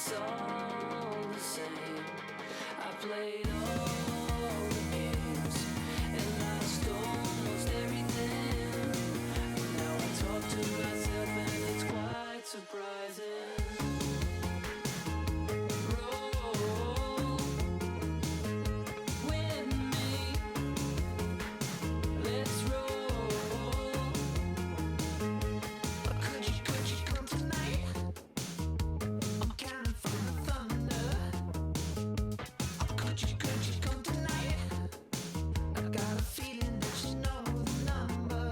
it's all the same. I played all the games and lost almost everything. Now I talk to myself and it's quite surprising. Roll with me, let's roll. Could you come tonight? I'm counting from the thunder. Could you come tonight? I got a feeling that you know the number.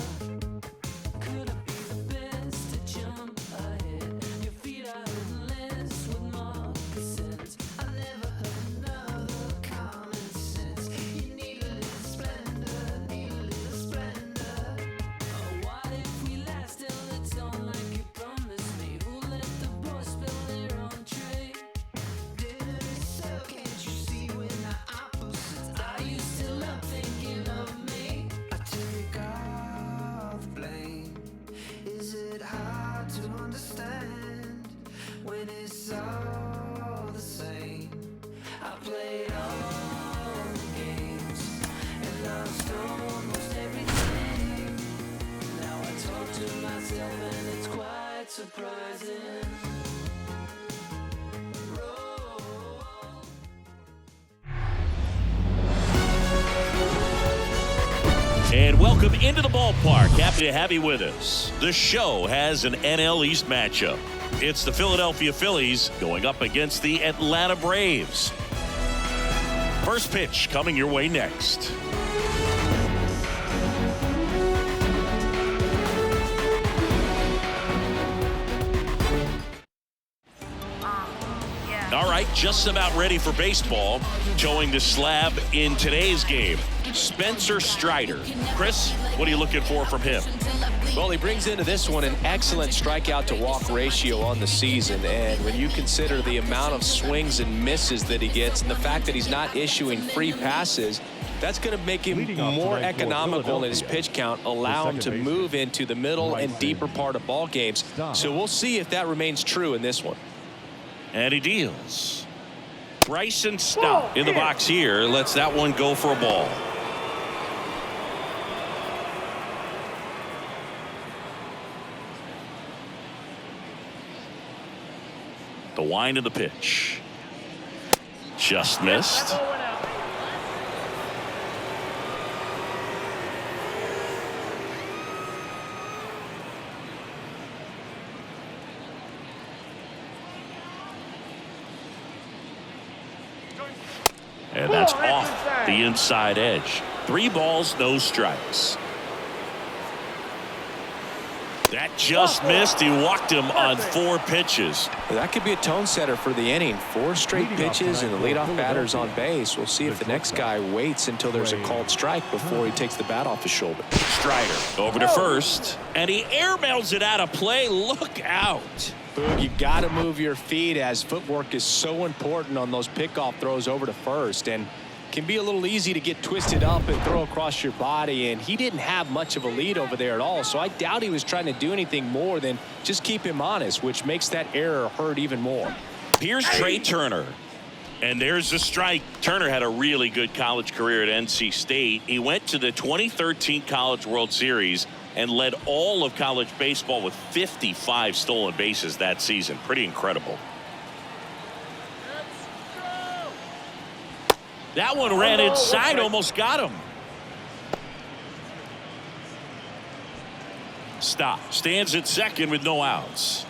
Could I be the best to jump ahead? Your feet are endless with moccasins. I never heard another common sense. You need a little splendor, need a little splendor. Oh, what if we last till it's on like you promised me? Who let the boys spill their entree? Dinner is served, can't you see we're not opposites? Are you still up thinking of me? I take all the blame. Is it hard to understand when it's all the same? I played all the games and lost almost everything. Now I talk to myself and it's quite surprising. Roll. And welcome into the ballpark. Happy to have you with us. The show has an NL East matchup. It's the Philadelphia Phillies going up against the Atlanta Braves. First pitch coming your way next. All right, just about ready for baseball. Showing the slab in today's game, Spencer Strider. Chris, what are you looking for from him? Well, he brings into this one an excellent strikeout to walk ratio on the season. And when you consider the amount of swings and misses that he gets and the fact that he's not issuing free passes, that's going to make him more economical in his pitch count, allow him to move into the middle and deeper part of ball games. So we'll see if that remains true in this one. And he deals. Bryson Stott in the box here. Lets that one go for a ball. The wind of the pitch. Just missed. And that's off the inside edge. 3 balls, no strikes. That just missed. He walked him on 4 pitches. That could be a tone setter for the inning. 4 straight pitches and the leadoff batter's on base. We'll see if the next guy waits until there's a called strike before he takes the bat off his shoulder. Strider over to first, and he airmails it out of play. Look out. You got to move your feet, as footwork is so important on those pickoff throws over to first, and can be a little easy to get twisted up and throw across your body. And he didn't have much of a lead over there at all, so I doubt he was trying to do anything more than just keep him honest, which makes that error hurt even more. Here's Trey Turner, and there's the strike. Turner had a really good college career at NC State. He went to the 2013 College World Series and led all of college baseball with 55 stolen bases that season. Pretty incredible. That one ran inside, almost got him. Stop. Stands at second with no outs.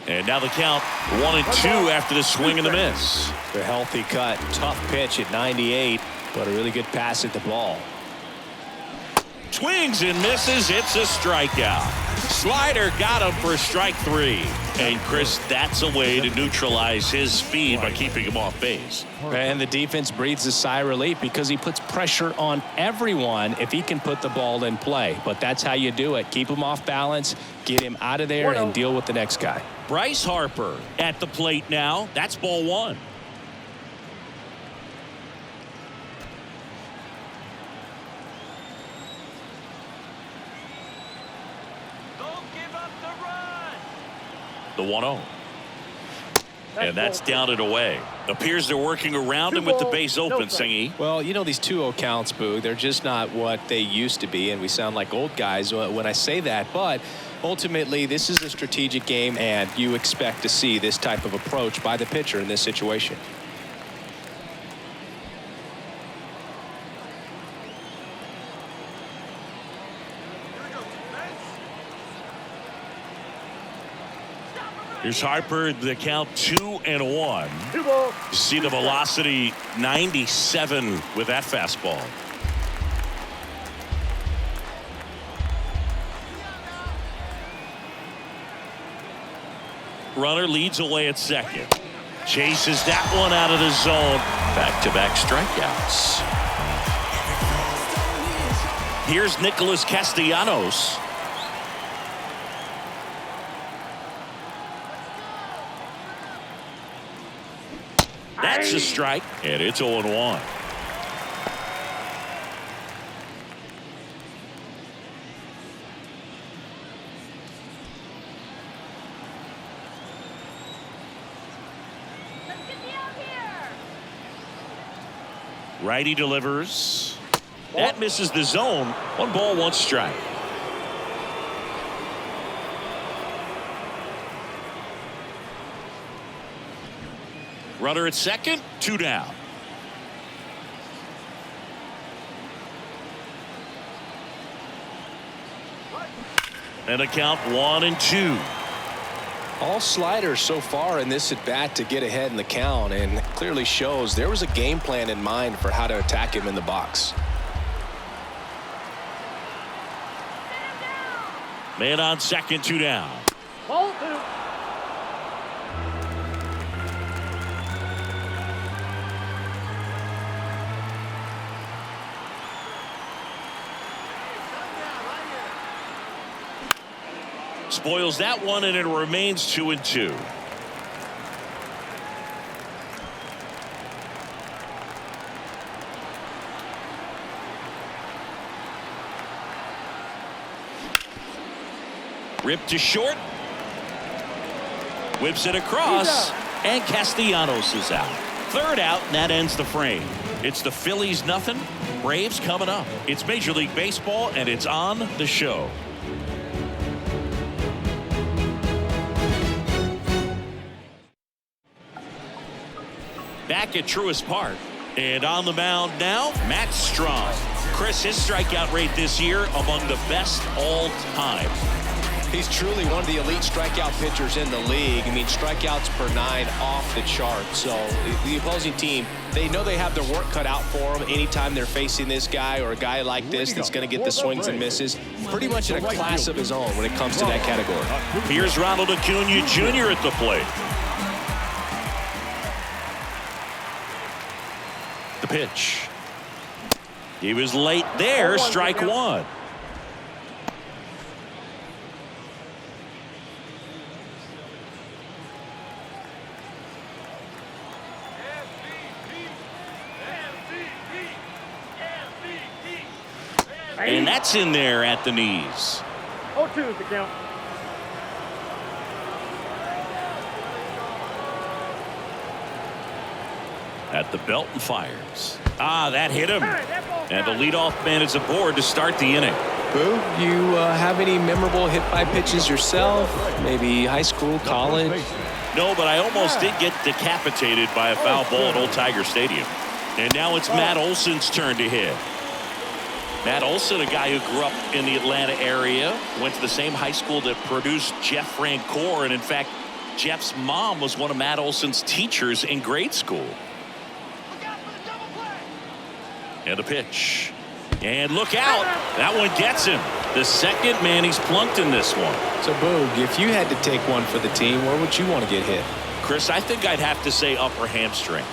And now the count 1-2 after the swing and the miss. A healthy cut, tough pitch at 98, but a really good pass at the ball. Swings and misses. It's a strikeout. Slider got him for strike 3. And Chris, that's a way to neutralize his speed by keeping him off base. And the defense breathes a sigh of relief because he puts pressure on everyone if he can put the ball in play. But that's how you do it. Keep him off balance, get him out of there, and deal with the next guy. Bryce Harper at the plate now. That's ball 1. The 1-0. And that's down and away. Appears they're working around him with the base open, Singy. Well, you know, these 2-0 counts, Boog, they're just not what they used to be, and we sound like old guys when I say that. But ultimately, this is a strategic game, and you expect to see this type of approach by the pitcher in this situation. Here's Harper, the count 2-1. You see the velocity 97 with that fastball. Runner leads away at second. Chases that one out of the zone. Back-to-back strikeouts. Here's Nicholas Castellanos. That's a strike, and it's 0-1. Righty delivers. That misses the zone. 1 ball, 1 strike. Runner at second, 2 down. And a count 1-2. All sliders so far in this at bat to get ahead in the count, and it clearly shows there was a game plan in mind for how to attack him in the box. Man on second, 2 down. Ball 2. Spoils that one, and it remains 2-2. Ripped to short. Whips it across, and Castellanos is out. 3rd out, and that ends the frame. It's the Phillies nothing, Braves coming up. It's Major League Baseball, and it's on the show. Back at Truist Park, and on the mound now, Matt Strahm. Chris, his strikeout rate this year among the best all time. He's truly one of the elite strikeout pitchers in the league. I mean, strikeouts per 9 off the chart. So the opposing team, they know they have their work cut out for them anytime they're facing this guy or a guy like this that's going to get the swings and misses. Pretty much in a class of his own when it comes to that category. Here's Ronald Acuna Jr. at the plate. The pitch. He was late there. Strike 1. And that's in there at the knees. 0-2 is the count. At the belt and fires. That hit him. And the leadoff man is aboard to start the inning. Boo, you have any memorable hit-by pitches yourself? Maybe high school, college? No, but I almost did get decapitated by a foul ball at Old Tiger Stadium. And now it's Matt Olson's turn to hit. Matt Olson, a guy who grew up in the Atlanta area, went to the same high school that produced Jeff Francoeur, and in fact, Jeff's mom was one of Matt Olson's teachers in grade school. And a pitch. And look out. That one gets him. The second man he's plunked in this one. So, Boog, if you had to take one for the team, where would you want to get hit? Chris, I think I'd have to say upper hamstring.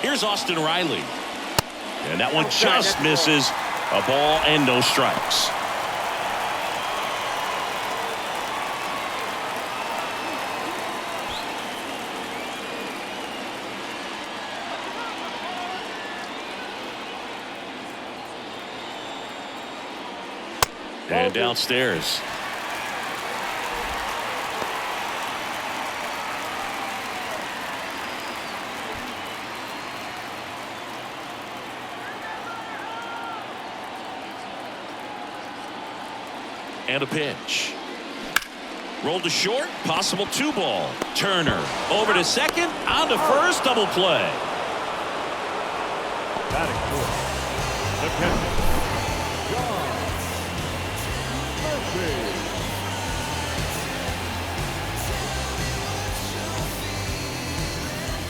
Here's Austin Riley. And that one just misses. A ball and no strikes. And downstairs. And a pitch. Rolled to short, possible 2-ball. Turner over to second, on to first, double play. Batting fourth, the catcher, Murphy.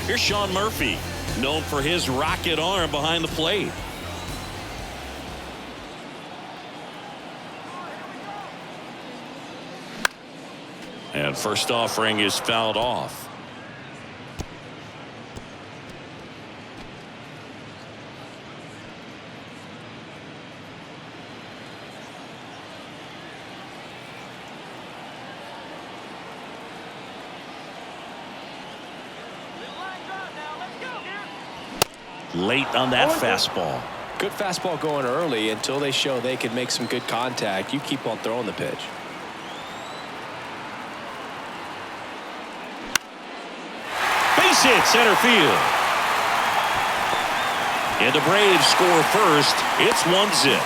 Here's Sean Murphy, known for his rocket arm behind the plate. And first offering is fouled off. Late on that fastball. Good fastball going early until they show they can make some good contact. You keep on throwing the pitch. Base hit center field. And the Braves score first. It's 1-0.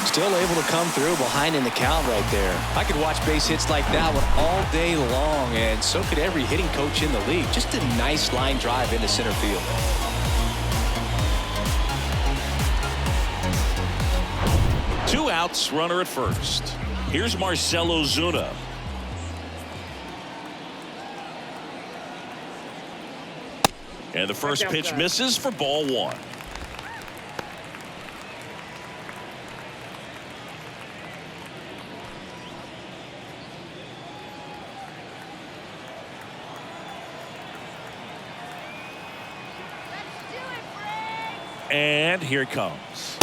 Still able to come through behind in the count right there. I could watch base hits like that one all day long, and so could every hitting coach in the league. Just a nice line drive into center field. Two outs, runner at first. Here's Marcell Ozuna. And the first pitch misses for ball one. And here it comes.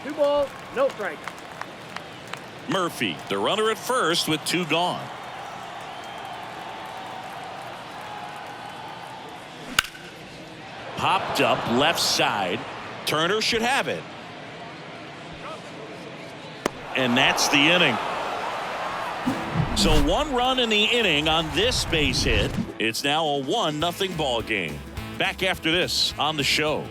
2 balls, no strikes. Murphy, the runner at first with 2 gone. Popped up left side. Turner should have it. And that's the inning. So 1 run in the inning on this base hit. It's now a 1-0 ball game. Back after this on the show.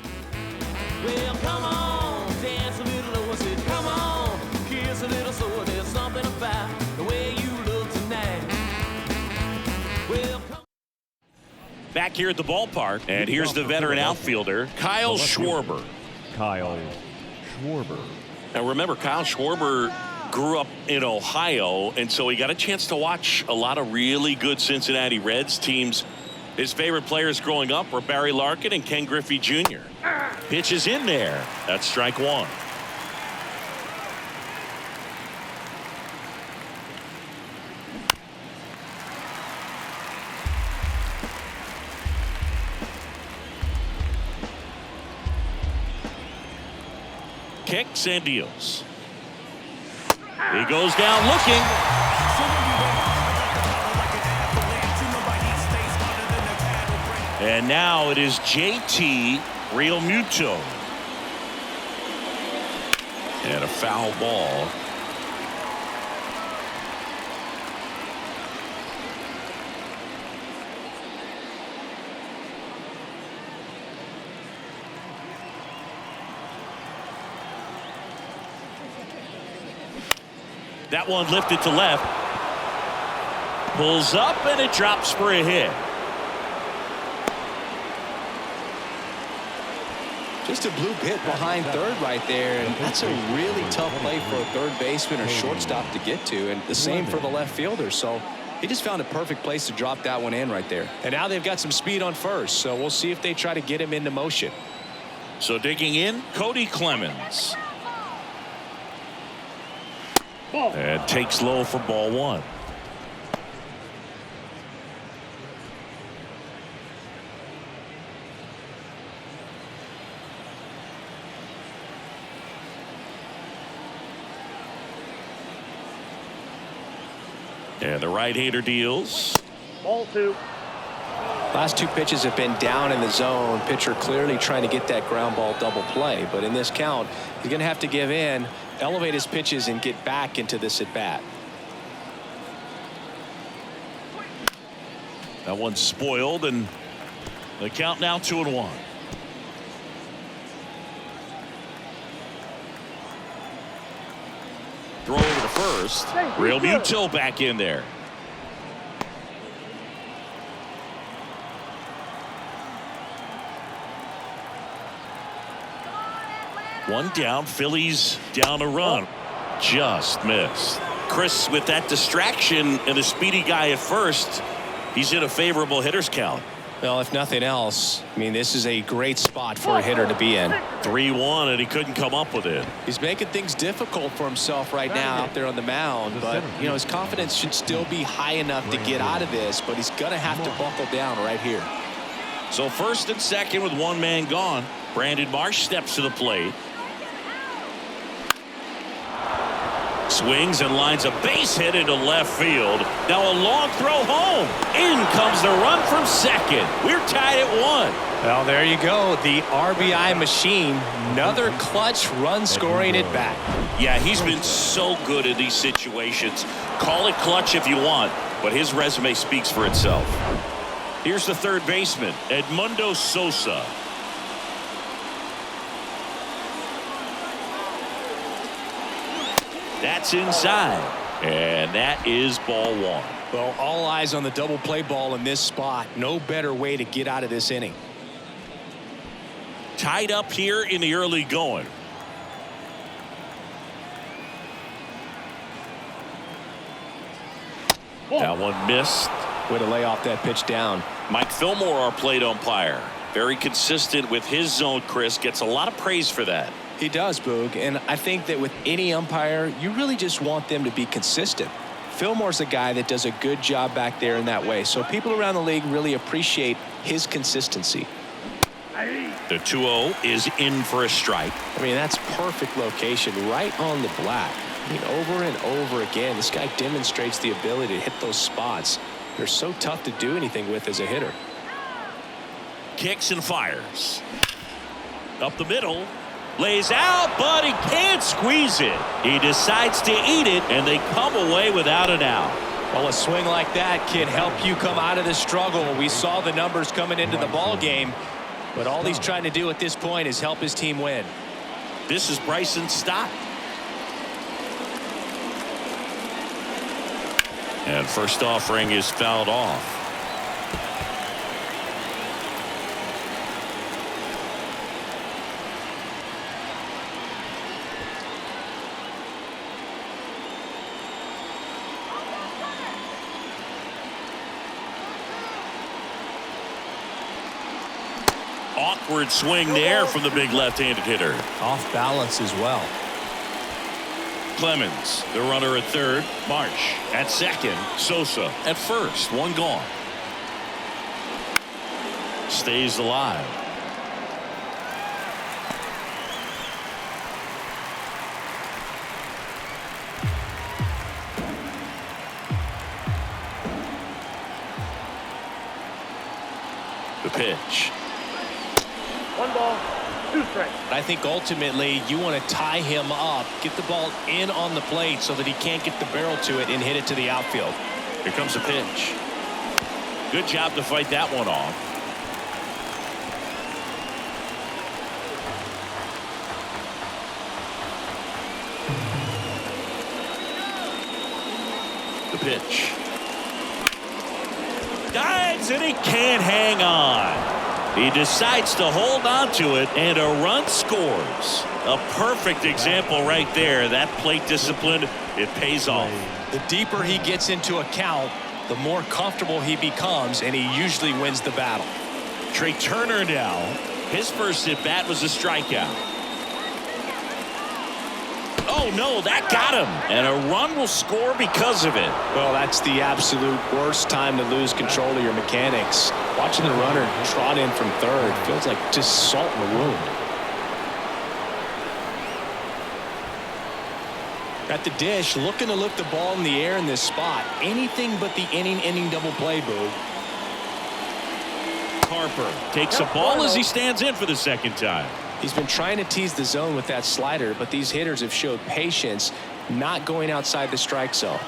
Well, come on, dance a little, what's it? Come on, kiss a little, so there's something about the way you look tonight. Well, come Back here at the ballpark, and here's the veteran outfielder, Kyle Schwarber. Kyle Schwarber. Now remember, Kyle Schwarber grew up in Ohio, and so he got a chance to watch a lot of really good Cincinnati Reds teams. His favorite players growing up were Barry Larkin and Ken Griffey Jr. Pitch is in there. That's strike 1. Kicks and deals. He goes down looking. And now it is JT Realmuto. And a foul ball. That one lifted to left. Pulls up and it drops for a hit. Just a bloop hit behind third right there, and that's a really tough play for a third baseman or shortstop to get to, and the same for the left fielder. So he just found a perfect place to drop that one in right there. And now they've got some speed on first, so we'll see if they try to get him into motion. So digging in, Cody Clemens. And takes low for ball 1. And the right-hander deals. Ball 2. Last 2 pitches have been down in the zone. Pitcher clearly trying to get that ground ball double play. But in this count, he's going to have to give in elevate his pitches and get back into this at bat. That one's spoiled, and the count now 2-1. Throw over to first. Real Muto back in there. One down. Phillies down a run. Just missed. Chris, with that distraction and a speedy guy at first, he's in a favorable hitter's count. Well, if nothing else, I mean, this is a great spot for a hitter to be in. 3-1, and he couldn't come up with it. He's making things difficult for himself right now out there on the mound, but you know, his confidence should still be high enough to get out of this, but he's gonna have to buckle down right here. So first and second with one man gone. Brandon Marsh steps to the plate. Swings and lines a base hit into left field. Now a long throw home. In comes the run from second. We're tied at 1. Well, there you go. The RBI machine. Another clutch run scoring at bat. Yeah, he's been so good in these situations. Call it clutch if you want, but his resume speaks for itself. Here's the third baseman, Edmundo Sosa. That's inside, and that is ball 1. Well, all eyes on the double play ball in this spot. No better way to get out of this inning. Tied up here in the early going. That one missed. Way to lay off that pitch down. Mike Fillmore, our plate umpire. Very consistent with his zone, Chris. Gets a lot of praise for that. He does, Boog, and I think that with any umpire, you really just want them to be consistent. Fillmore's a guy that does a good job back there in that way, so people around the league really appreciate his consistency. The 2-0 is in for a strike. I mean, that's perfect location, right on the black. I mean, over and over again, this guy demonstrates the ability to hit those spots. They're so tough to do anything with as a hitter. Kicks and fires. Up the middle. Lays out, but he can't squeeze it. He decides to eat it, and they come away without an out. Well, a swing like that can help you come out of the struggle. We saw the numbers coming into the ball game, but all he's trying to do at this point is help his team win. This is Bryson Stott. And first offering is fouled off. Awkward swing there from the big left-handed hitter. Off balance as well. Clemens, the runner at third. Marsh at second. Sosa at first. One gone. Stays alive. The pitch. 1 ball, 2 strikes. I think ultimately you want to tie him up, get the ball in on the plate so that he can't get the barrel to it and hit it to the outfield. Here comes the pitch. Good job to fight that one off. The pitch. Dives, and he can't hang on. He decides to hold on to it, and a run scores. A perfect example right there. That plate discipline, it pays off. The deeper he gets into a count, the more comfortable he becomes, and he usually wins the battle. Trey Turner now. His first at bat was a strikeout. Oh no, that got him, and a run will score because of it. Well, that's the absolute worst time to lose control of your mechanics. Watching the runner trot in from third feels like just salt in the wound. At the dish, looking to lift the ball in the air in this spot. Anything but the inning double play, Boo. Harper takes a ball as he stands in for the second time. He's been trying to tease the zone with that slider, but these hitters have showed patience, not going outside the strike zone.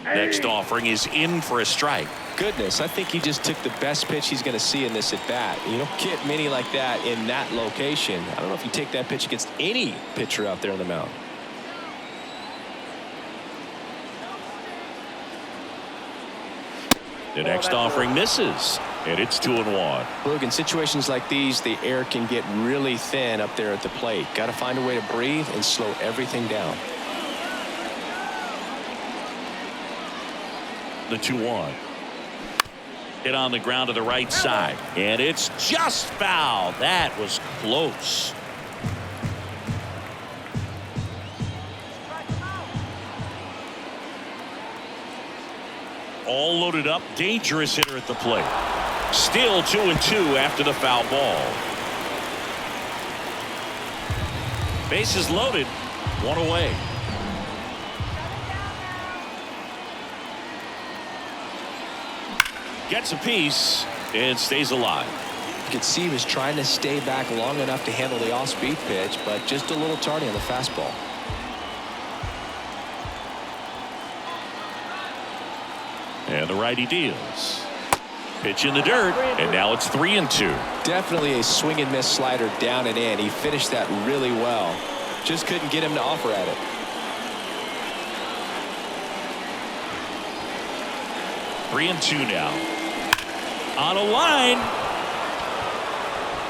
Next offering is in for a strike. Goodness, I think he just took the best pitch he's going to see in this at bat. You don't get many like that in that location. I don't know if you take that pitch against any pitcher out there on the mound. The next offering misses, and it's 2-1. Look, in situations like these, the air can get really thin up there at the plate. Got to find a way to breathe and slow everything down. The 2-1. Hit on the ground to the right side, and it's just foul. That was close. All loaded up, dangerous hitter at the plate. Still 2-2 after the foul ball. Bases loaded, one away. Gets a piece and stays alive. You could see he was trying to stay back long enough to handle the off-speed pitch, but just a little tardy on the fastball. And the righty deals. Pitch in the dirt, and now it's 3-2. Definitely a swing and miss slider down and in. He finished that really well. Just couldn't get him to offer at it. 3-2 now. On a line.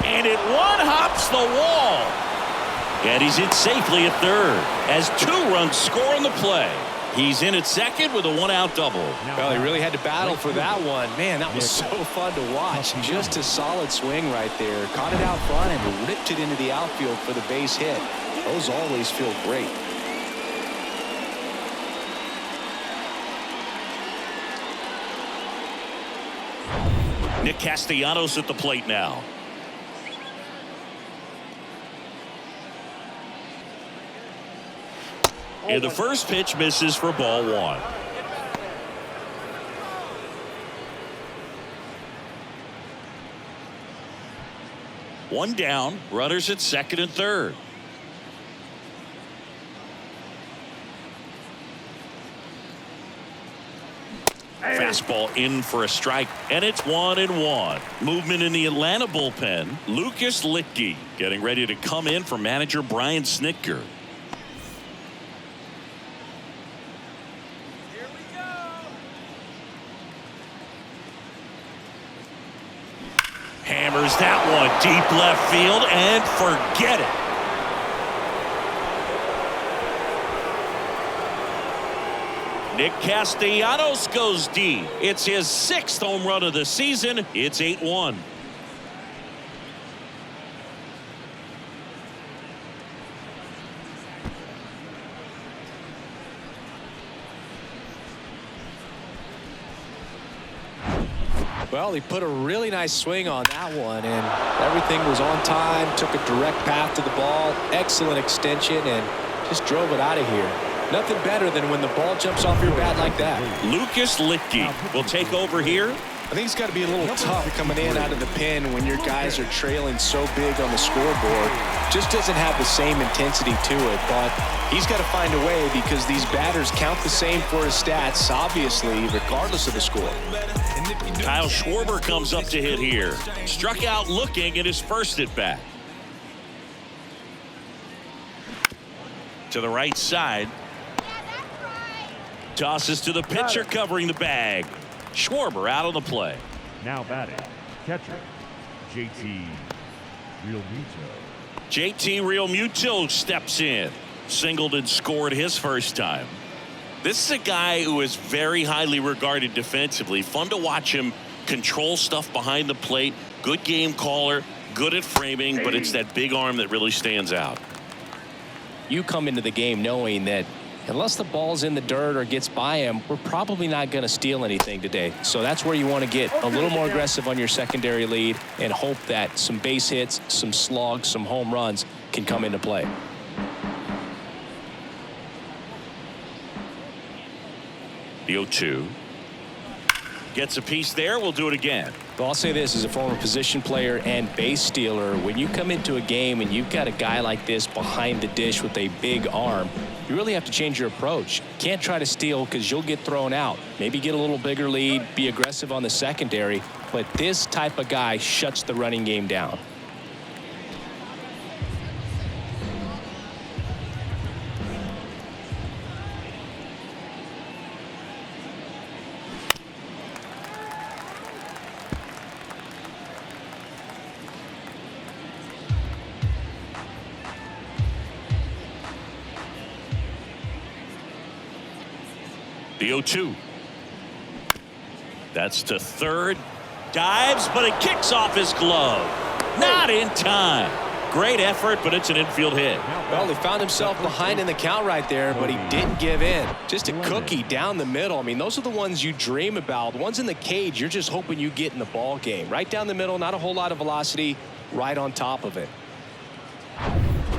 And it one-hops the wall. And he's in safely at third as 2 runs score on the play. He's in at second with a 1-out double. Well, he really had to battle for that one. Man, that was so fun to watch. Just a solid swing right there. Caught it out front and ripped it into the outfield for the base hit. Those always feel great. Nick Castellanos at the plate now. And the first pitch misses for ball 1. One down, runners at second and third. Fastball in for a strike, and it's 1-1. Movement in the Atlanta bullpen. Lucas Littke getting ready to come in for manager Brian Snitker. Hammers that one deep left field and forget it. Nick Castellanos goes deep. It's his 6th home run of the season. It's 8-1. Well, he put a really nice swing on that one, and everything was on time. Took a direct path to the ball. Excellent extension, and just drove it out of here. Nothing better than when the ball jumps off your bat like that. Lucas Littke will take over here. I think it's got to be a little tough coming in out of the pen when your guys are trailing so big on the scoreboard. Just doesn't have the same intensity to it, but he's got to find a way because these batters count the same for his stats, obviously, regardless of the score. Kyle Schwarber comes up to hit here. Struck out looking at his first at bat. To the right side. Tosses to the pitcher covering the bag. Schwarber out on the play. Now batting, catcher, JT Realmuto. JT Realmuto steps in. Singled and scored his first time. This is a guy who is very highly regarded defensively. Fun to watch him control stuff behind the plate. Good game caller, good at framing, but it's that big arm that really stands out. You come into the game knowing that unless the ball's in the dirt or gets by him, we're probably not going to steal anything today. So that's where you want to get a little more aggressive on your secondary lead and hope that some base hits, some slugs, some home runs can come into play. The 0-2. Gets a piece there. We'll do it again. Well, I'll say this as a former position player and base stealer. When you come into a game and you've got a guy like this behind the dish with a big arm, you really have to change your approach. Can't try to steal because you'll get thrown out. Maybe get a little bigger lead, be aggressive on the secondary. But this type of guy shuts the running game down. The 0-2. That's to third. Dives, but it kicks off his glove. Not in time. Great effort, but it's an infield hit. Well, he found himself behind in the count right there, but he didn't give in. Just a cookie down the middle. I mean, those are the ones you dream about. The ones in the cage, you're just hoping you get in the ball game. Right down the middle, not a whole lot of velocity, right on top of it.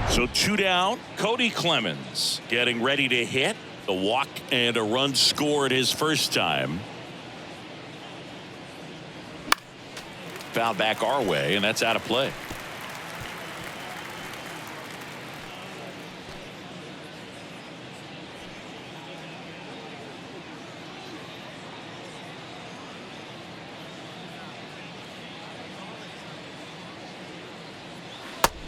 So 2 down. Cody Clemens getting ready to hit. A walk and a run scored his first time. Foul back our way, and that's out of play.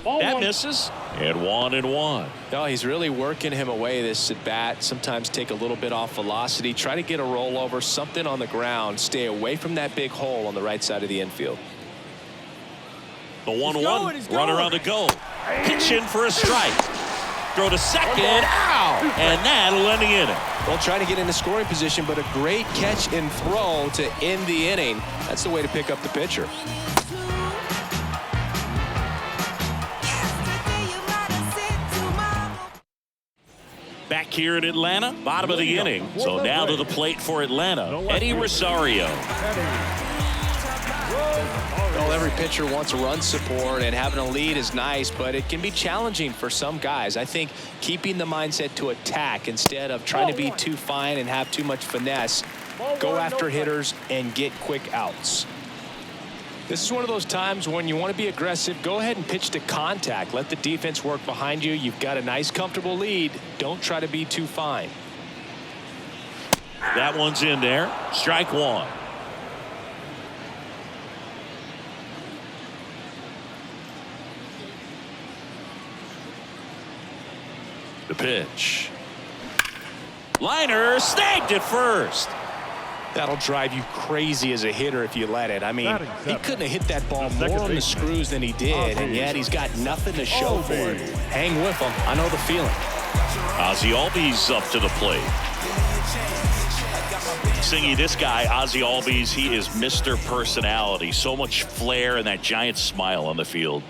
That misses. And 1-1. No, he's really working him away this at bat. Sometimes take a little bit off velocity. Try to get a rollover, something on the ground. Stay away from that big hole on the right side of the infield. The 1-1. Runner on the go. Pitch in for a strike. Throw to second. Ow! And that'll end the inning. Well, trying to get into scoring position, but a great catch and throw to end the inning. That's the way to pick up the pitcher. Back here in Atlanta, bottom of the inning. So now to the plate for Atlanta, Eddie Rosario. Well, every pitcher wants run support, and having a lead is nice, but it can be challenging for some guys. I think keeping the mindset to attack instead of trying to be too fine and have too much finesse, go after hitters and get quick outs. This is one of those times when you want to be aggressive. Go ahead and pitch to contact. Let the defense work behind you. You've got a nice, comfortable lead. Don't try to be too fine. That one's in there. Strike one. The pitch. Liner snagged at first. That'll drive you crazy as a hitter if you let it. I mean, he couldn't have hit that ball more on the screws than he did, and yet he's got nothing to show for it. Hang with him. I know the feeling. Ozzie Albies up to the plate. Singy, this guy, Ozzie Albies, he is Mr. Personality. So much flair and that giant smile on the field.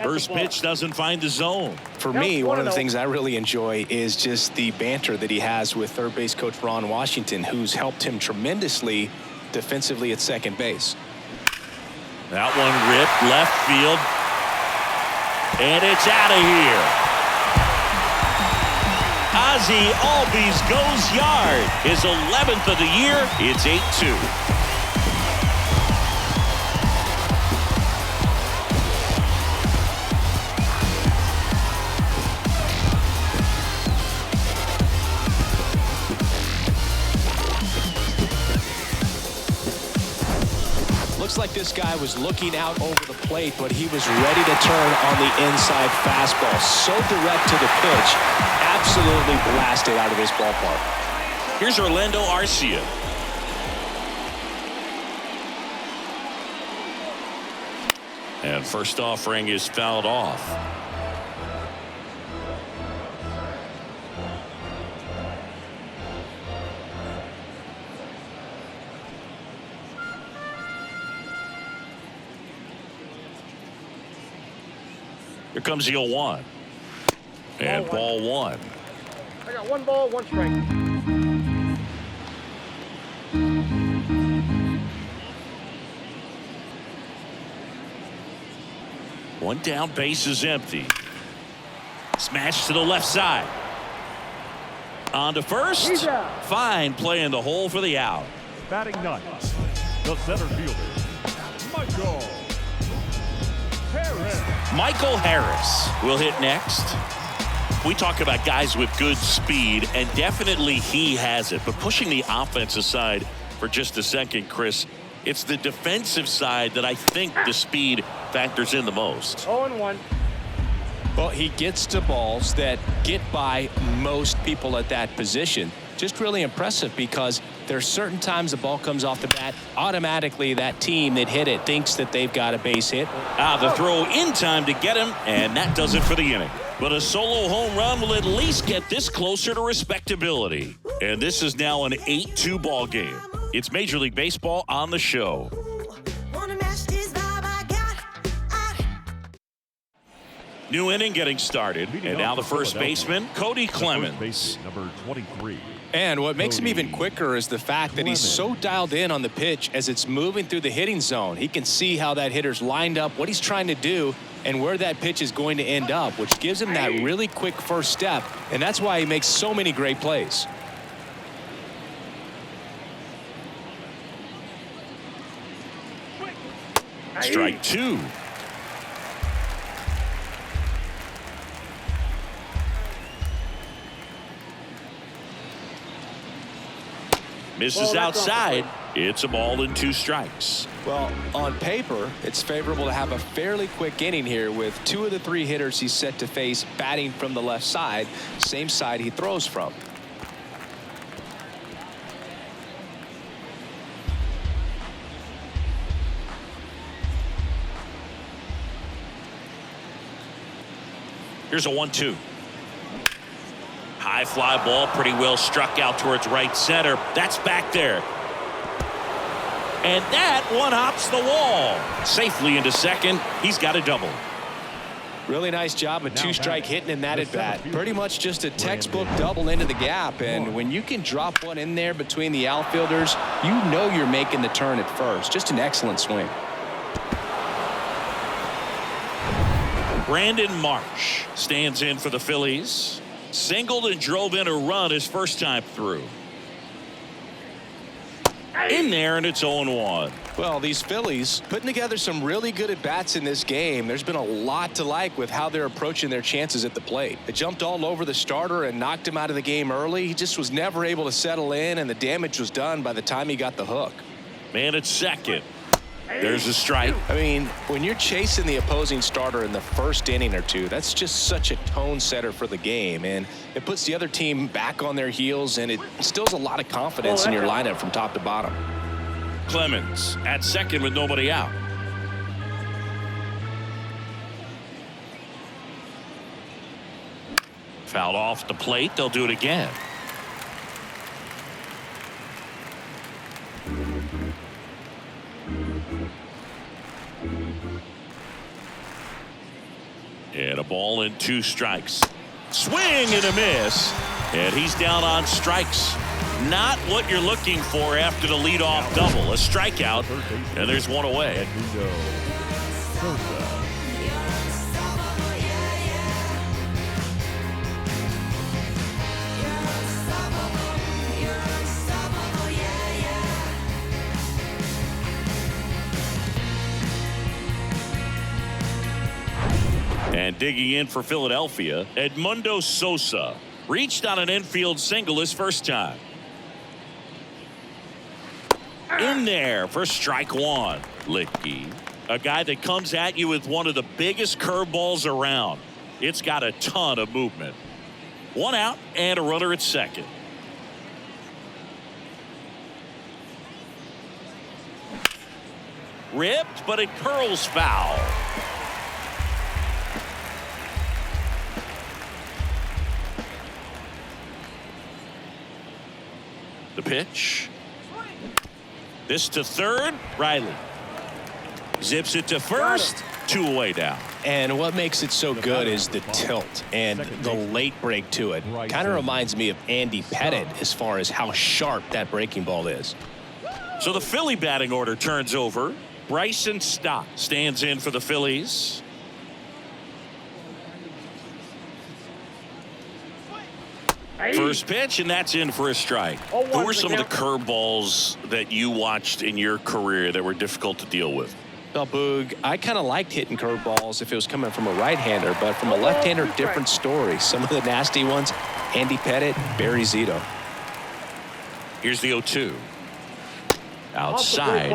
First pitch doesn't find the zone. For me, one of the things I really enjoy is just the banter that he has with third base coach Ron Washington, who's helped him tremendously defensively at second base. That one ripped left field. And it's out of here. Ozzie Albies goes yard. His 11th of the year. It's 8-2. Looks like this guy was looking out over the plate, but he was ready to turn on the inside fastball. So direct to the pitch. Absolutely blasted out of this ballpark. Here's Orlando Arcia. And first offering is fouled off. Here comes the 0-1. And ball one. I got 1 ball, 1 strike. One down, base is empty. Smash to the left side. On to first. He's out. Fine play in the hole for the out. Batting ninth, the center fielder, Michael Harris. Michael Harris will hit next. We talk about guys with good speed, and definitely he has it. But pushing the offense aside for just a second, Chris, it's the defensive side that I think the speed factors in the most. 0-1. Well, he gets to balls that get by most people at that position. Just really impressive because there's certain times the ball comes off the bat, automatically that team that hit it thinks that they've got a base hit. The throw in time to get him, and that does it for the inning. But a solo home run will at least get this closer to respectability. And this is now an 8-2 ball game. It's Major League Baseball on the show. New inning getting started, and now the first baseman, Cody Clemens. Base number 23. And what makes him even quicker is the fact that he's so dialed in on the pitch as it's moving through the hitting zone. He can see how that hitter's lined up, what he's trying to do, and where that pitch is going to end up, which gives him that really quick first step, and that's why he makes so many great plays. Strike two. Misses outside. It's a ball and 2 strikes. Well, on paper, it's favorable to have a fairly quick inning here with 2 of the 3 hitters he's set to face batting from the left side, same side he throws from. Here's a 1-2. High fly ball, pretty well struck out towards right center. That's back there. And that one hops the wall. Safely into second. He's got a double. Really nice job of 2-strike hitting in that at bat. Pretty much just a textbook double into the gap. And when you can drop one in there between the outfielders, you know you're making the turn at first. Just an excellent swing. Brandon Marsh stands in for the Phillies. Singled and drove in a run his first time through. In there, and it's 0-1. Well, these Phillies putting together some really good at-bats in this game. There's been a lot to like with how they're approaching their chances at the plate. They jumped all over the starter and knocked him out of the game early. He just was never able to settle in, and the damage was done by the time he got the hook. Man at second. There's a strike. I mean, when you're chasing the opposing starter in the first inning or two, that's just such a tone setter for the game, and it puts the other team back on their heels, and it instills a lot of confidence in your lineup from top to bottom. Clemens at second with nobody out. Fouled off the plate. They'll do it again. And a ball and 2 strikes. Swing and a miss. And he's down on strikes. Not what you're looking for after the leadoff double. A strikeout. And there's one away. And digging in for Philadelphia, Edmundo Sosa reached on an infield single his first time. In there for strike 1. Licky, a guy that comes at you with one of the biggest curveballs around. It's got a ton of movement. 1 out and a runner at second. Ripped, but it curls foul. The pitch. This to third. Riley zips it to first. 2 away now. And what makes it so good is the tilt and the late break to it. Kind of reminds me of Andy Pettitte as far as how sharp that breaking ball is. So the Philly batting order turns over. Bryson Stott stands in for the Phillies. First pitch, and that's in for a strike. Who were some of the curveballs that you watched in your career that were difficult to deal with? Well, Boog, I kind of liked hitting curveballs if it was coming from a right-hander, but from a left-hander, different story. Some of the nasty ones, Andy Pettit, Barry Zito. Here's the 0-2. Outside.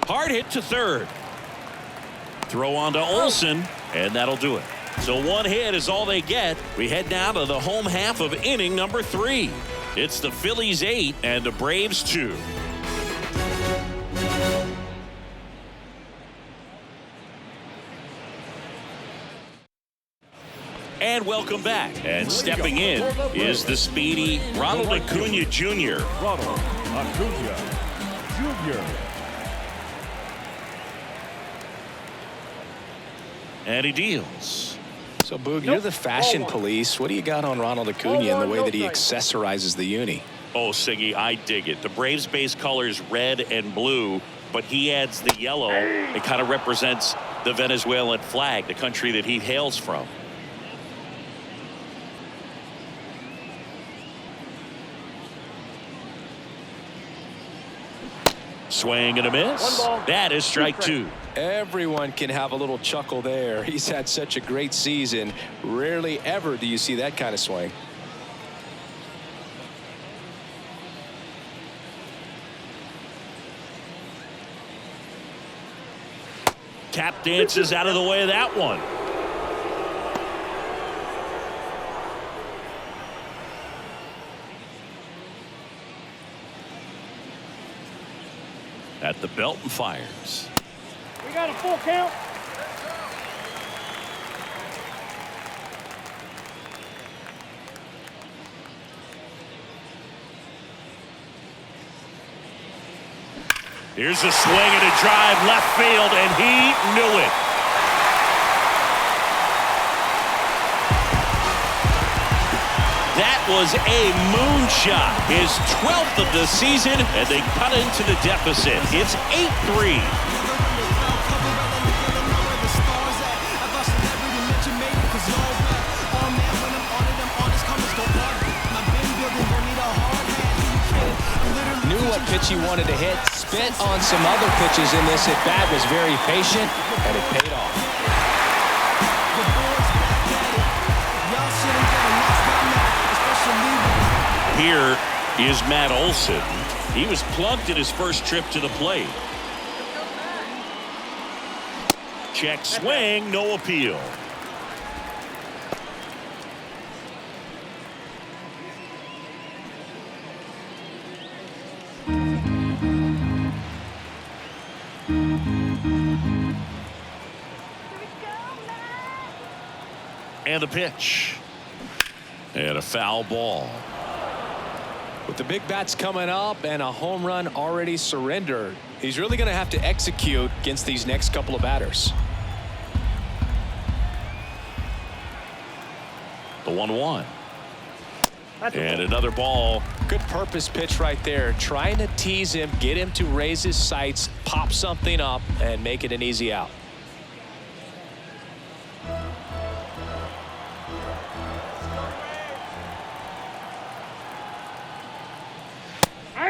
Hard hit to third. Throw on to Olsen, and that'll do it. So one hit is all they get. We head now to the home half of inning number 3. It's the Phillies 8 and the Braves 2. And welcome back. And stepping in is the speedy Ronald Acuna Jr. Ronald Acuna Jr. And he deals. So, Boog, you're the fashion police. What do you got on Ronald Acuna and the way that he accessorizes the uni? Oh, Siggy, I dig it. The Braves base colors red and blue, but he adds the yellow. It kind of represents the Venezuelan flag, the country that he hails from. Swing and a miss. That is strike 2. Everyone can have a little chuckle there. He's had such a great season. Rarely ever do you see that kind of swing. Tap dances out of the way of that one. At the belt and fires. We got a full count. Here's a swing and a drive left field, and he knew it. That was a moonshot, his 12th of the season, and they cut into the deficit. It's 8-3. Knew what pitch he wanted to hit, spit on some other pitches in this at bat, was very patient, and it paid off. Here is Matt Olson. He was plugged at his first trip to the plate. Check swing, no appeal. And a pitch. And a foul ball. With the big bats coming up and a home run already surrendered, he's really going to have to execute against these next couple of batters. The 1-1. And another ball. Good purpose pitch right there. Trying to tease him, get him to raise his sights, pop something up, and make it an easy out.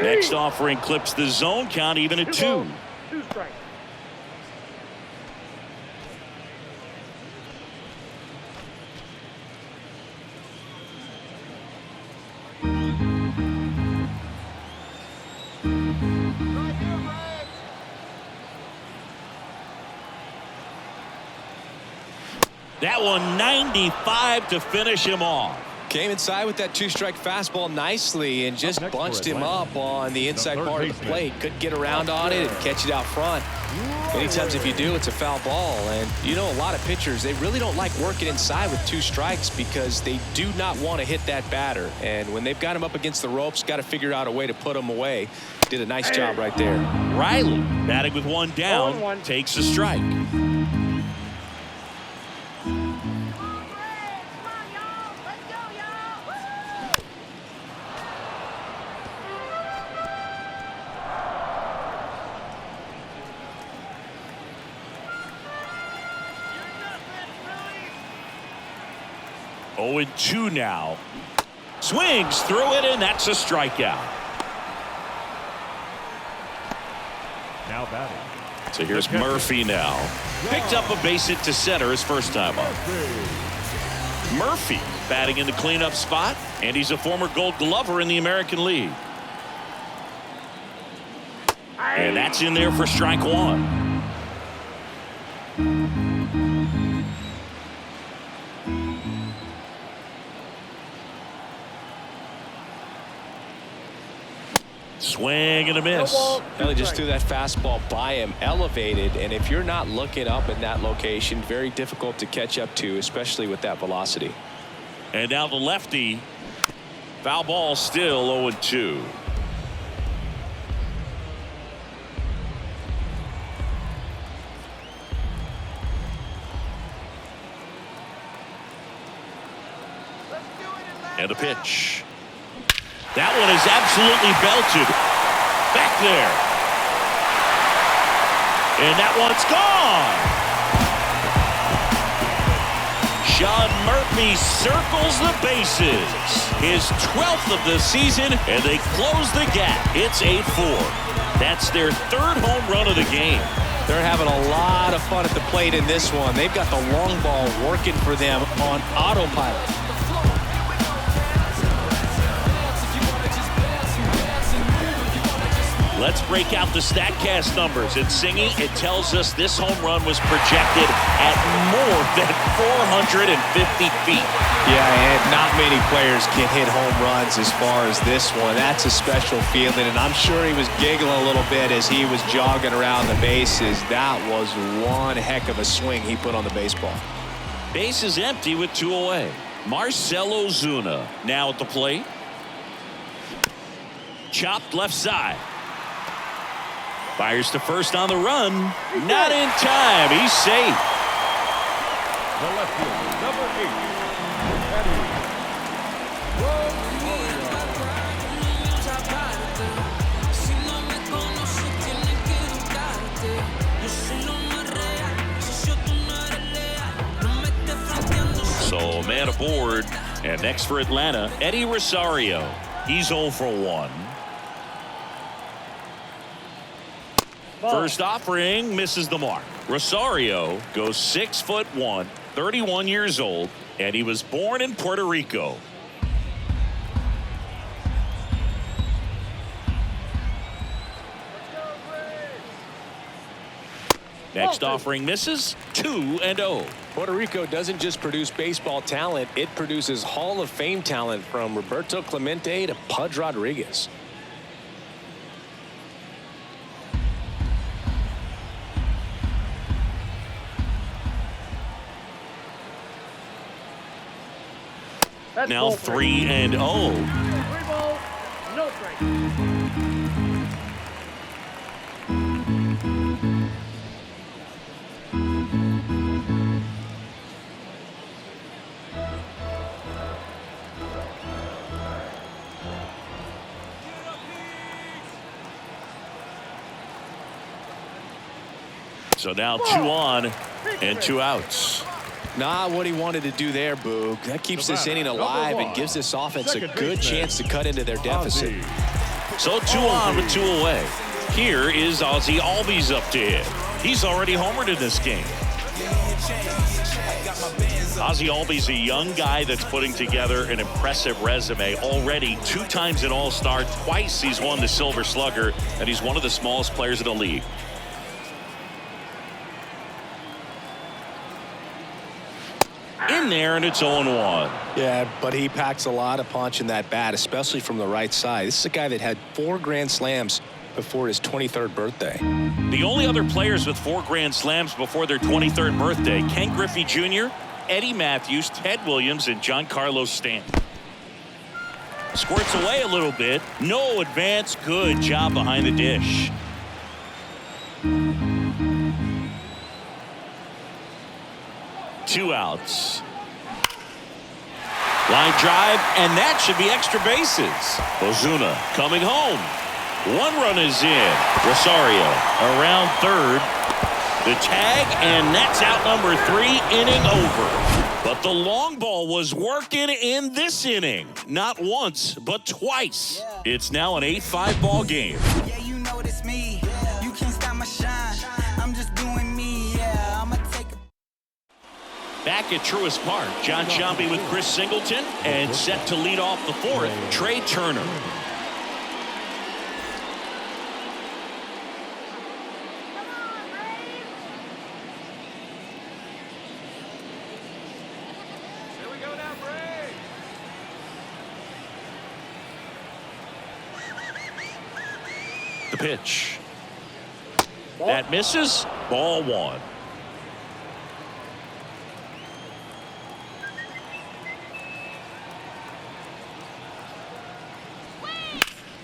Next offering clips the zone count even at 2. 2 strikes. That one 95 to finish him off. Came inside with that 2-strike fastball nicely and just bunched him up on the inside part of the plate. Couldn't get around on it and catch it out front. Many times if you do, it's a foul ball. And you know, a lot of pitchers, they really don't like working inside with 2 strikes because they do not want to hit that batter. And when they've got him up against the ropes, got to figure out a way to put him away. Did a nice job right there. Riley batting with 1 down, takes a strike. 0-2 now. Swings through it, and that's a strikeout. Now batting. So here's Murphy now. Picked up a base hit to center his first time up. Murphy batting in the cleanup spot, and he's a former Gold Glover in the American League. And that's in there for strike one. Swing and a miss. He just threw that fastball by him, elevated, and if you're not looking up in that location, very difficult to catch up to, especially with that velocity. And now the lefty. Foul ball, still 0-2. And a pitch. That one is absolutely belted. Back there. And that one's gone. Sean Murphy circles the bases. His 12th of the season, and they close the gap. It's 8-4. That's their third home run of the game. They're having a lot of fun at the plate in this one. They've got the long ball working for them on autopilot. Let's break out the StatCast numbers. It's singing. It tells us this home run was projected at more than 450 feet. Yeah, and not many players can hit home runs as far as this one. That's a special feeling, and I'm sure he was giggling a little bit as he was jogging around the bases. That was one heck of a swing he put on the baseball. Base is empty with 2 away. Marcell Ozuna now at the plate. Chopped left side. Fires to first on the run. Not in time. He's safe. The left fielder, number 8. So man aboard. And next for Atlanta, Eddie Rosario. He's 0 for 1. First offering misses the mark. Rosario goes 6'1", 31 years old, and he was born in Puerto Rico. Next offering misses. 2-0. Puerto Rico doesn't just produce baseball talent, it produces Hall of Fame talent from Roberto Clemente to Pudge Rodriguez. Now 3-0. 3 balls, no strikes. So now 2 on and 2 outs. Not what he wanted to do there, Boog. That keeps this inning alive and gives this offense a good chance to cut into their deficit. So 2 on with 2 away. Here is Ozzie Albies up to hit. He's already homered in this game. Ozzie Albies, a young guy that's putting together an impressive resume. Already 2 times an All-Star, twice he's won the Silver Slugger, and he's one of the smallest players in the league. In there, and it's 0-1. Yeah, but he packs a lot of punch in that bat, especially from the right side. This is a guy that had 4 grand slams before his 23rd birthday. The only other players with 4 grand slams before their 23rd birthday: Ken Griffey Jr., Eddie Matthews, Ted Williams, and Giancarlo Stanton. Squirts away a little bit. No advance. Good job behind the dish. Two outs. Line drive, and that should be extra bases. Ozuna coming home. 1 run is in. Rosario around third. The tag, and that's out number 3, inning over. But the long ball was working in this inning. Not once, but twice. It's now an 8-5 ball game. Yeah, you know it's me. You can't stop my shine. I'm just doing me. Yeah, I'ma take a Back at Truist Park, John Sciambi with Chris Singleton, and set to lead off the 4th, Trey Turner. The pitch. That misses. Ball 1.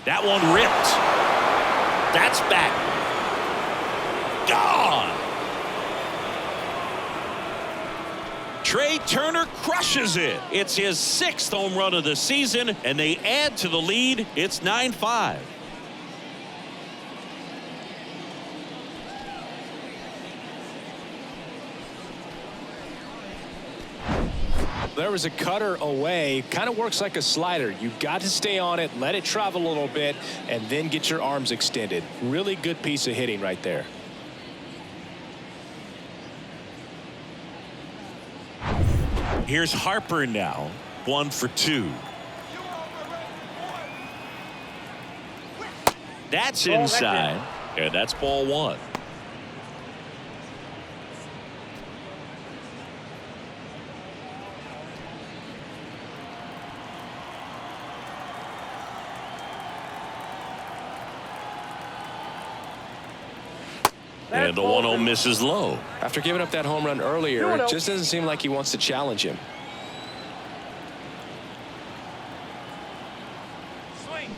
That one ripped. That's back. Gone. Trey Turner crushes it. It's his 6th home run of the season, and they add to the lead. It's 9-5. There was a cutter away. Kind of works like a slider. You've got to stay on it, let it travel a little bit, and then get your arms extended. Really good piece of hitting right there. Here's Harper now. 1 for 2. That's inside, and that's ball 1. And the 1-0 misses low. After giving up that home run earlier, it just doesn't seem like he wants to challenge him. Swing.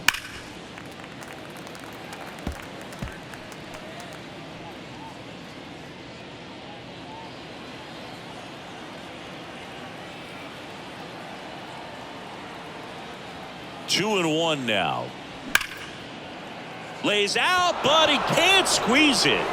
Two and 1 now. Lays out, but he can't squeeze it.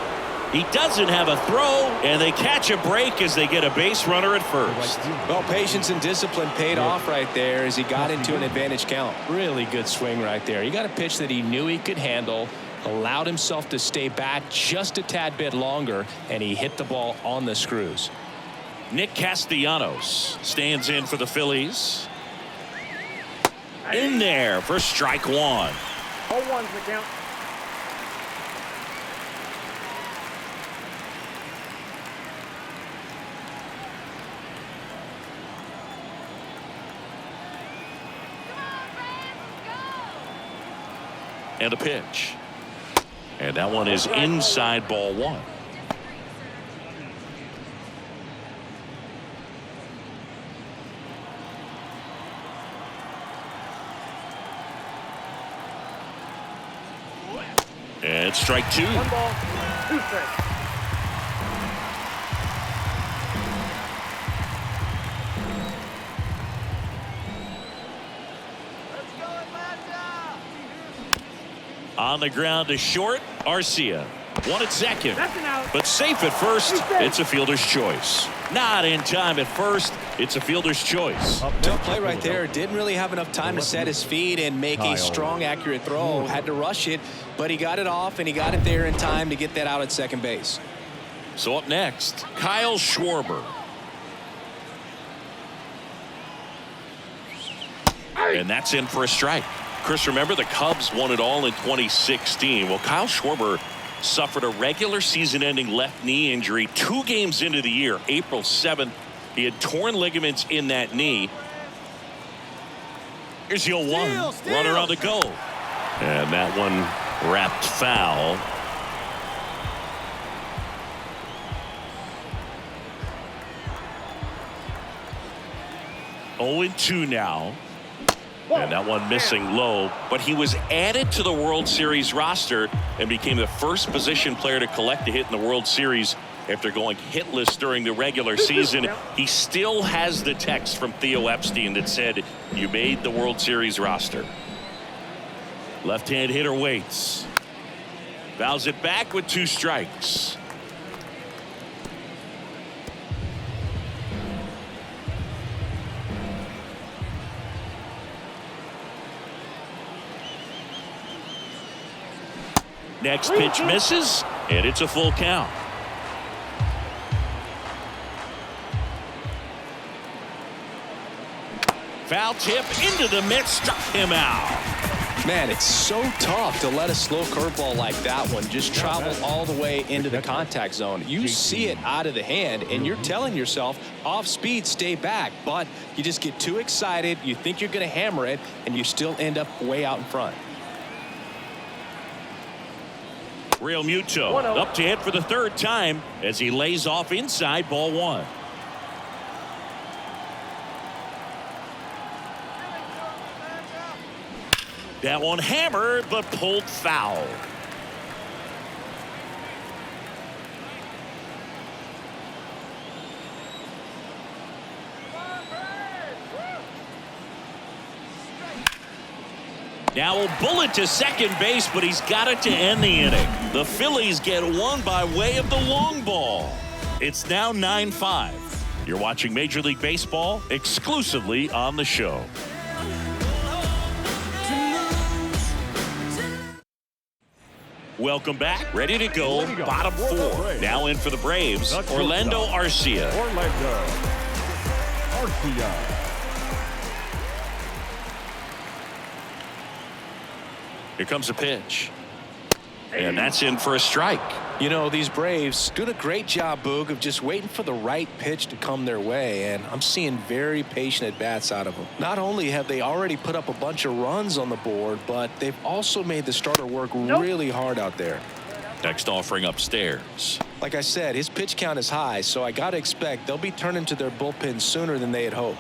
He doesn't have a throw, and they catch a break as they get a base runner at first. Well, patience and discipline paid off right there as he got into an advantage count. Really good swing right there. He got a pitch that he knew he could handle, allowed himself to stay back just a tad bit longer, and he hit the ball on the screws. Nick Castellanos stands in for the Phillies. In there for strike 1. 0-1's the count. And a pitch. And that one is inside ball 1. And strike 2. 1 ball, 2 strikes. On the ground to short, Arcia. 1 at second. That's an out. But safe at first. It's a fielder's choice. Not in time at first. It's a fielder's choice. Tough play right there. Didn't really have enough time to set his feet and make a strong, accurate throw. Had to rush it, but he got it off, and he got it there in time to get that out at second base. So up next, Kyle Schwarber. And that's in for a strike. Chris, remember the Cubs won it all in 2016. Well, Kyle Schwarber suffered a regular season-ending left knee injury 2 games into the year. April 7th, he had torn ligaments in that knee. Here's the 0-1. Runner on the go. And that one wrapped foul. Oh, 0-2 now. And that one missing low, but he was added to the World Series roster and became the first position player to collect a hit in the World Series after going hitless during the regular season. He still has the text from Theo Epstein that said, "You made the World Series roster." Left-hand hitter waits. Fouls it back with 2 strikes. Next pitch misses, and it's a full count. Foul tip into the mitt, struck him out. Man, it's so tough to let a slow curveball like that one just travel all the way into the contact zone. You see it out of the hand, and you're telling yourself, off speed, stay back. But you just get too excited. You think you're going to hammer it, and you still end up way out in front. Real Muto up to hit for the third time as he lays off inside, ball one. That one hammered, but pulled foul. Now a bullet to second base, but he's got it to end the inning. The Phillies get one by way of the long ball. It's now 9-5. You're watching Major League Baseball exclusively on the show. Welcome back. Ready to go. Bottom four. Now in for the Braves. Orlando Arcia. Orlando Arcia. Here comes a pitch. And that's in for a strike. You know, these Braves doing a great job, Boog, of just waiting for the right pitch to come their way, and I'm seeing very patient at-bats out of them. Not only have they already put up a bunch of runs on the board, but they've also made the starter work really hard out there. Next offering upstairs. Like I said, his pitch count is high, so I got to expect they'll be turning to their bullpen sooner than they had hoped.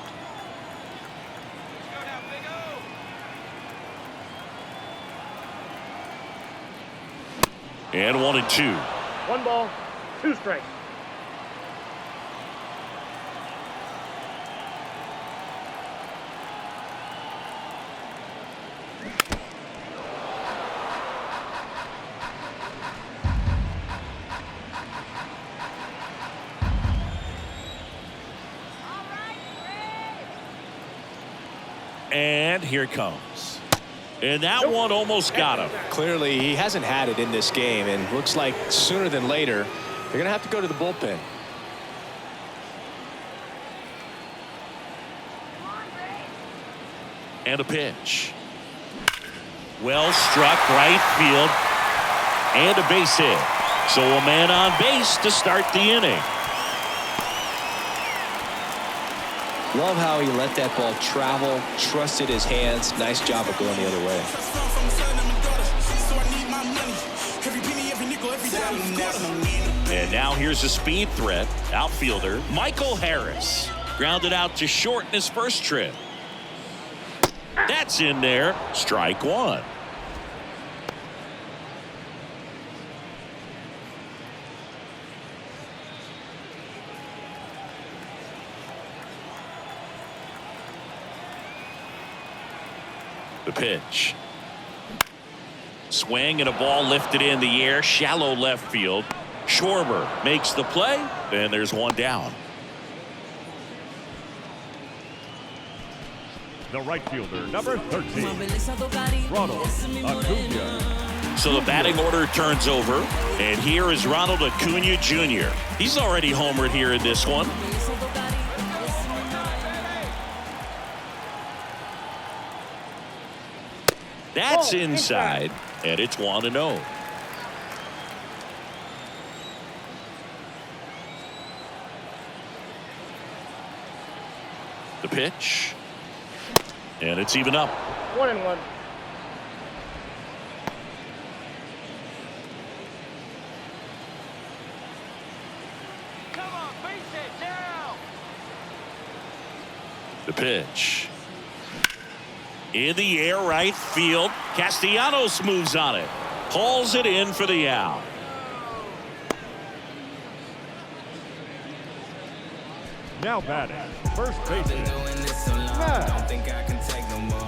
And 1-2. 1 ball, 2 strikes. And here it comes. And that one almost got him. Clearly, he hasn't had it in this game, and looks like sooner than later, they're going to have to go to the bullpen. And a pitch. Well struck, right field. And a base hit. So a man on base to start the inning. Love how he let that ball travel, trusted his hands. Nice job of going the other way. And now here's a speed threat. Outfielder Michael Harris. Grounded out to short in his first trip. That's in there. Strike one. The pitch. Swing and a ball lifted in the air, shallow left field. Schwarber makes the play, and there's one down. The right fielder, number 13, Ronald Acuna. So the batting order turns over, and here is Ronald Acuna Jr. He's already homered here in this one. That's inside, and it's 1-0. The pitch. And it's even up. 1-1. Come on, face it now. The pitch. In the air, right field. Castellanos moves on it. Hauls it in for the out. Now batting, first baseman, Matt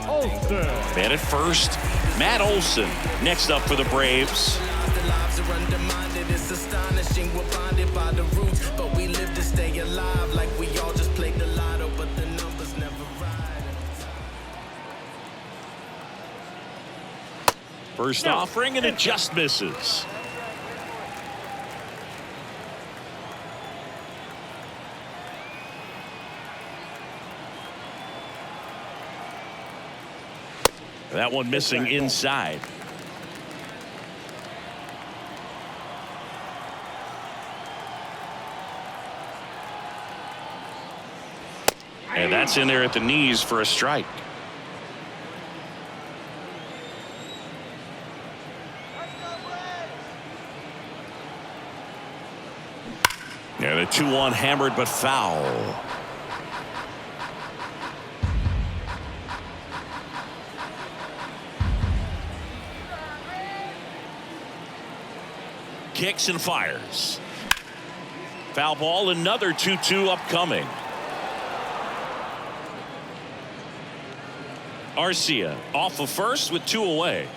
Olson. Man at first, Matt Olson. Next up for the Braves. First offering, and it just misses. That one missing inside. And that's in there at the knees for a strike. And a 2-1 hammered but foul. Kicks and fires. Foul ball, another 2-2 upcoming. Arcia off of first with 2 away.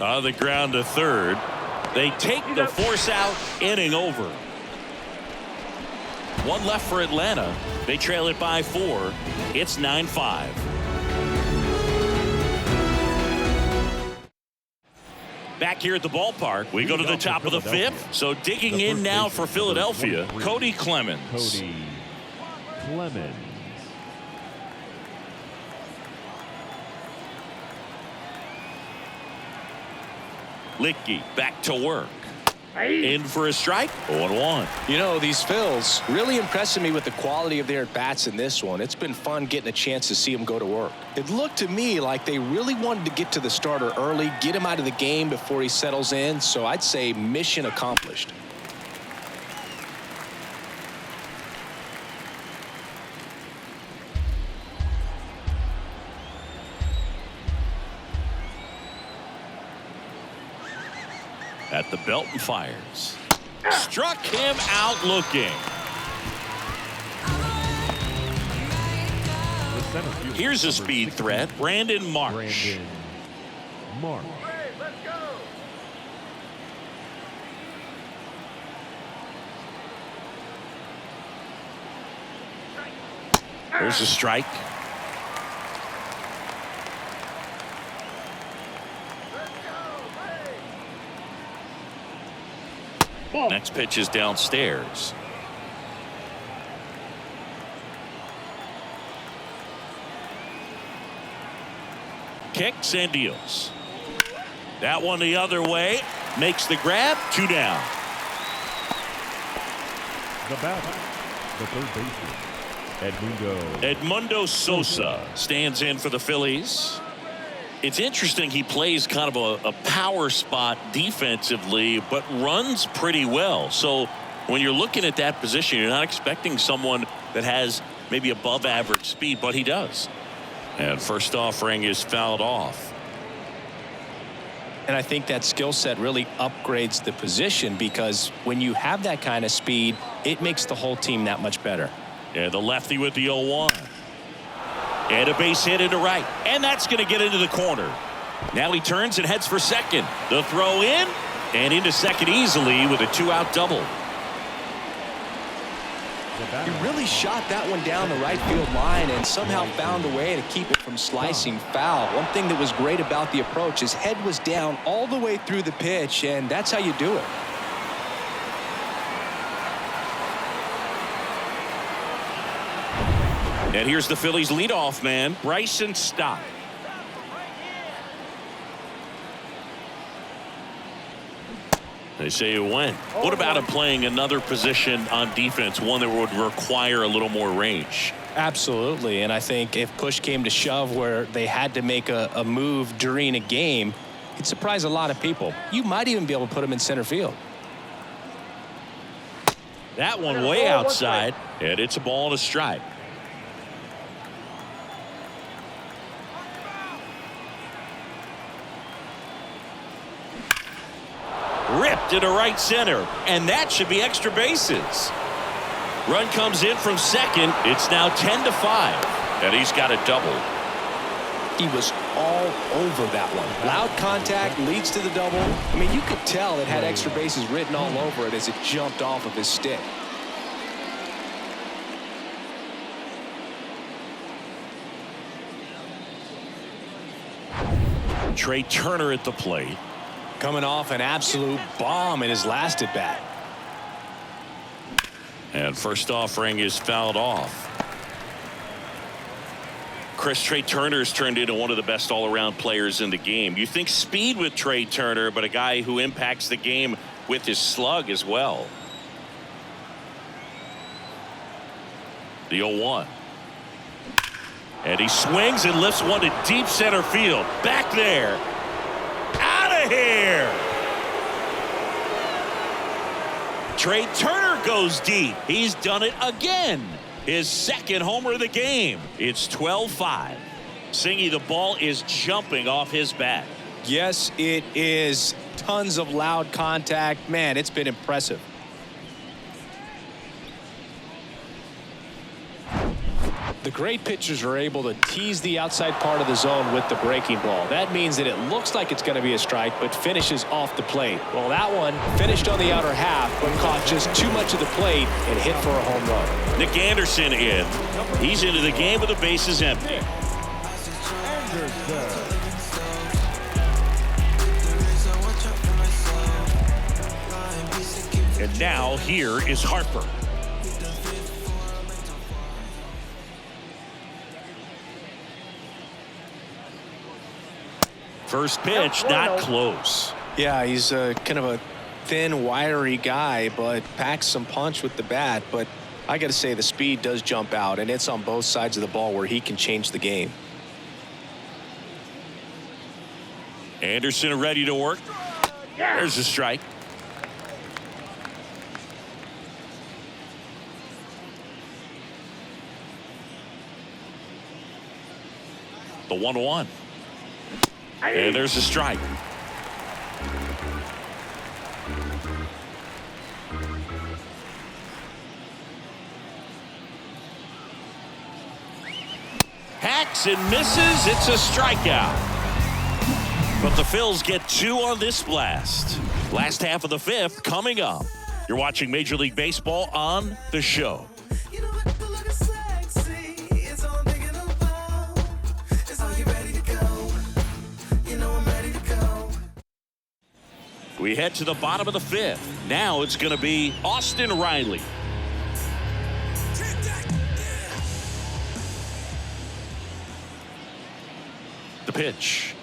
On the ground to third. They take the force out, inning over. 1 left for Atlanta. They trail it by 4. It's 9-5. Back here at the ballpark, we go to the top of the 5th. So digging in now for Philadelphia, Cody Clemens. Cody Clemens. Licky back to work. In for a strike. 0-1. You know, these Phils really impressing me with the quality of their at-bats in this one. It's been fun getting a chance to see them go to work. It looked to me like they really wanted to get to the starter early, get him out of the game before he settles in. So I'd say mission accomplished. At the belt and fires. Struck him out looking. The center fielder, Here's a number speed 60, threat. Brandon Marsh. Brandon Marsh. There's a strike. Next pitch is downstairs. Kicks and deals. That one the other way. Makes the grab. 2 down. The batter, the third baseman, Edmundo Sosa stands in for the Phillies. It's interesting, he plays kind of a power spot defensively, but runs pretty well. So when you're looking at that position, you're not expecting someone that has maybe above average speed, but he does. And first offering is fouled off. And I think that skill set really upgrades the position, because when you have that kind of speed, it makes the whole team that much better. Yeah, the lefty with the 0-1. And a base hit into right. And that's going to get into the corner. Now he turns and heads for second. The throw in and into second easily with a 2-out double. He really shot that one down the right field line and somehow found a way to keep it from slicing foul. One thing that was great about the approach, his head was down all the way through the pitch, and that's how you do it. And here's the Phillies leadoff man, Bryson Stott. They say it went. What about him playing another position on defense, one that would require a little more range? Absolutely, and I think if push came to shove where they had to make a move during a game, it'd surprise a lot of people. You might even be able to put him in center field. That one way outside, and it's a ball and a strike. Ripped into right center, and that should be extra bases. Run comes in from second. It's now 10-5, and he's got a double. He was all over that one. Loud contact leads to the double. I mean, you could tell it had extra bases written all over it as it jumped off of his stick. Trey Turner at the plate. Coming off an absolute bomb in his last at bat. And first offering is fouled off. Trey Turner's turned into one of the best all-around players in the game. You think speed with Trey Turner, but a guy who impacts the game with his slug as well. The 0-1. And he swings and lifts one to deep center field. Back there. Out of here. Trey Turner goes deep. He's done it again. His second homer of the game. It's 12-5. Singy, the ball is jumping off his bat. Yes, it is. Tons of loud contact. Man, it's been impressive. The great pitchers are able to tease the outside part of the zone with the breaking ball. That means that it looks like it's going to be a strike, but finishes off the plate. Well, that one finished on the outer half, but caught just too much of the plate and hit for a home run. Nick Anderson in. He's into the game with the bases empty. And now here is Harper. First pitch, not close. Yeah, he's kind of a thin, wiry guy, but packs some punch with the bat. But I got to say, the speed does jump out, and it's on both sides of the ball where he can change the game. Anderson ready to work. There's a strike. The 1-1. And there's a strike. Hacks and misses. It's a strikeout. But the Phils get 2 on this blast. Last half of the 5th coming up. You're watching Major League Baseball on The Show. We head to the bottom of the 5th. Now it's going to be Austin Riley. The pitch.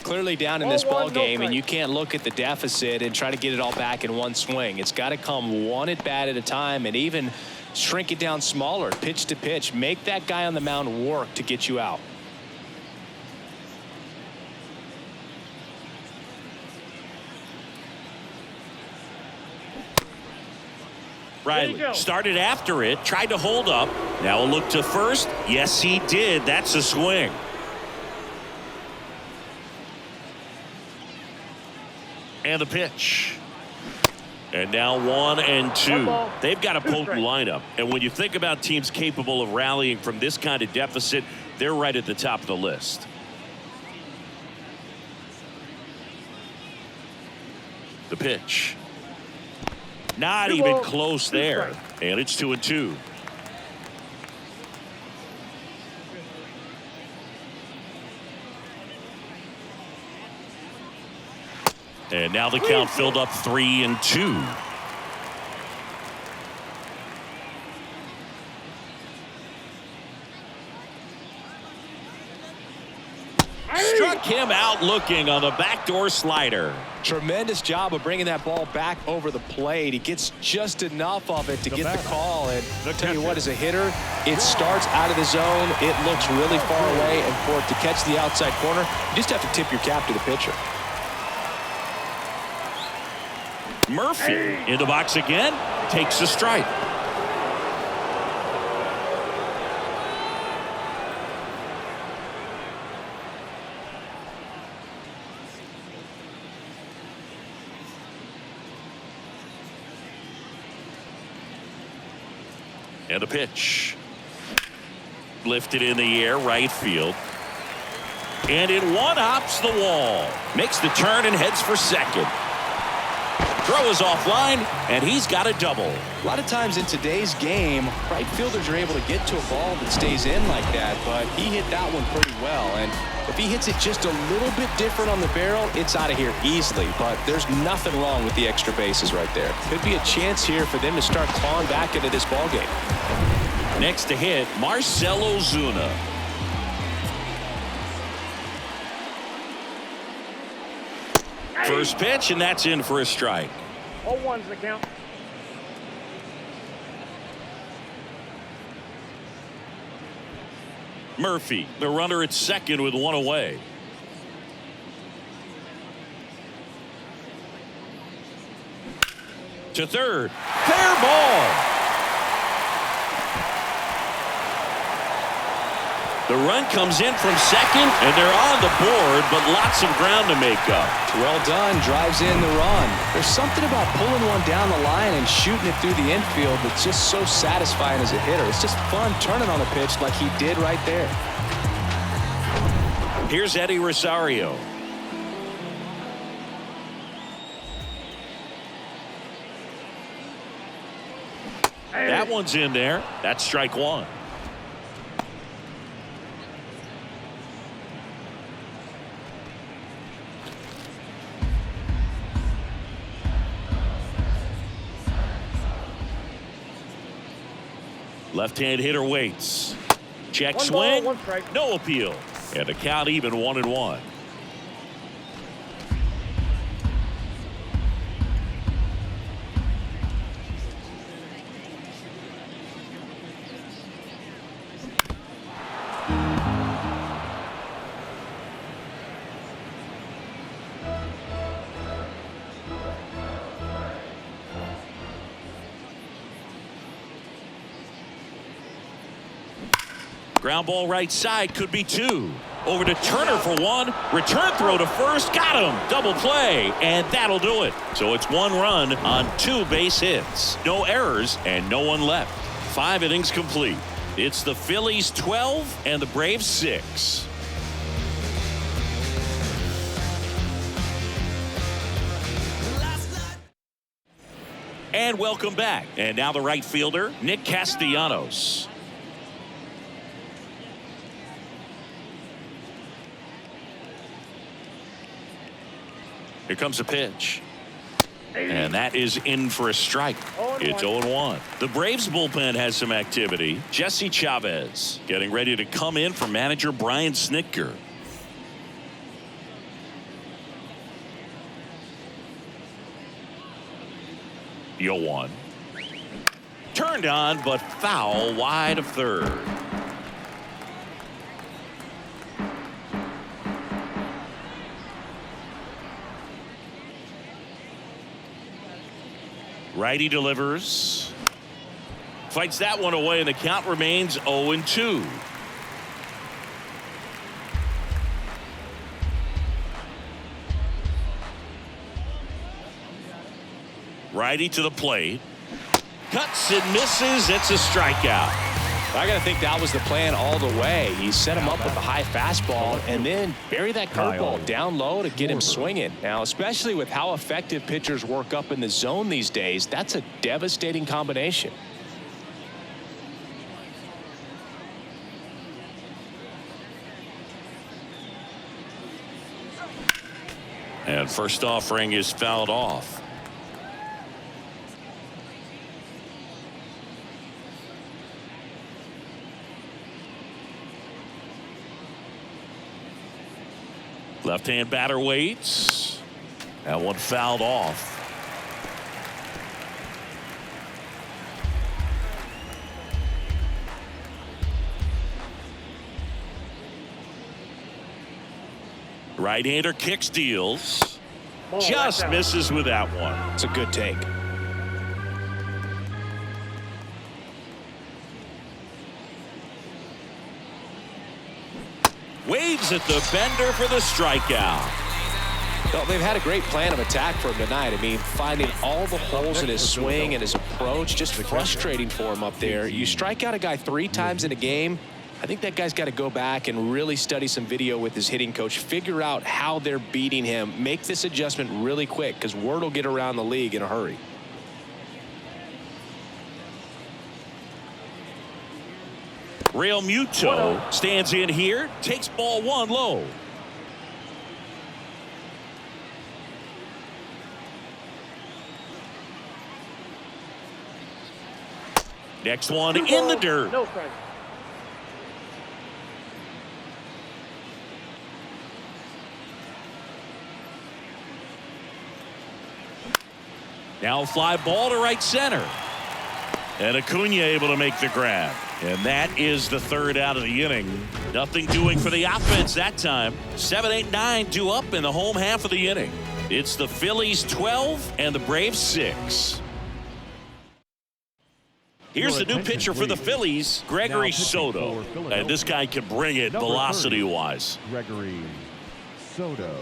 Clearly down in this ball game, and you can't look at the deficit and try to get it all back in one swing. It's got to come one at bat at a time, and even shrink it down smaller, pitch to pitch. Make that guy on the mound work to get you out. Riley started after it, tried to hold up. Now a look to first. Yes, he did. That's a swing. And the pitch. And now 1-2. They've got a potent lineup. And when you think about teams capable of rallying from this kind of deficit, they're right at the top of the list. The pitch. Not even close there. And it's 2-2. And now the count filled up 3-2. Struck him out looking on the backdoor slider. Tremendous job of bringing that ball back over the plate. He gets just enough of it to get the call. And I'll tell you what, as a hitter, it starts out of the zone. It looks really far away. And for it to catch the outside corner, you just have to tip your cap to the pitcher. Murphy in the box again. Takes a strike. And a pitch. Lifted in the air, right field. And it one-hops the wall. Makes the turn and heads for second. Throw is offline, and he's got a double. A lot of times in today's game, right fielders are able to get to a ball that stays in like that, but he hit that one pretty well. And if he hits it just a little bit different on the barrel, it's out of here easily. But there's nothing wrong with the extra bases right there. Could be a chance here for them to start clawing back into this ball game. Next to hit, Marcell Ozuna. First pitch, and that's in for a strike. 0-1's the count. Murphy, the runner at second with one away. To third. Fair ball. The run comes in from second, and they're on the board, but lots of ground to make up. Well done. Drives in the run. There's something about pulling one down the line and shooting it through the infield that's just so satisfying as a hitter. It's just fun turning on a pitch like he did right there. Here's Eddie Rosario. That one's in there. That's strike one. Left-hand hitter waits. Check One swing. ball, one strike. No appeal. And the count even 1-1. Ground ball right side, could be two. Over to Turner for one. Return throw to first. Got him. Double play. And that'll do it. So it's one run on 2 base hits. No errors and no one left. 5 innings complete. It's the Phillies 12 and the Braves 6. And welcome back. And now the right fielder, Nick Castellanos. Here comes a pitch. And that is in for a strike. It's 0-1. The Braves bullpen has some activity. Jesse Chavez getting ready to come in for manager Brian Snitker. The 0-1. Turned on, but foul wide of third. Righty delivers. Fights that one away, and the count remains 0-2. Righty to the plate. Cuts and misses. It's a strikeout. I got to think that was the plan all the way. He set him up with a high fastball and then bury that curveball down low to get him swinging. Now, especially with how effective pitchers work up in the zone these days, that's a devastating combination. And first offering is fouled off. Left-hand batter waits. That one fouled off. Right-hander kicks, deals. Just misses with that one. It's a good take. Waves at the bender for the strikeout. Well, they've had a great plan of attack for him tonight. I mean, finding all the holes in his swing and his approach, just frustrating for him up there. You strike out a guy 3 times in a game, I think that guy's got to go back and really study some video with his hitting coach, figure out how they're beating him, make this adjustment really quick because word will get around the league in a hurry. Real Muto stands in here, takes ball 1 low. Next one in the dirt. No strike. Now a fly ball to right center. And Acuna able to make the grab. And that is the 3rd out of the inning. Nothing doing for the offense that time. 7, 8, 9 due up in the home half of the inning. It's the Phillies 12 and the Braves 6. Here's the new pitcher for the Phillies, Gregory Soto. And this guy can bring it velocity-wise. Gregory Soto.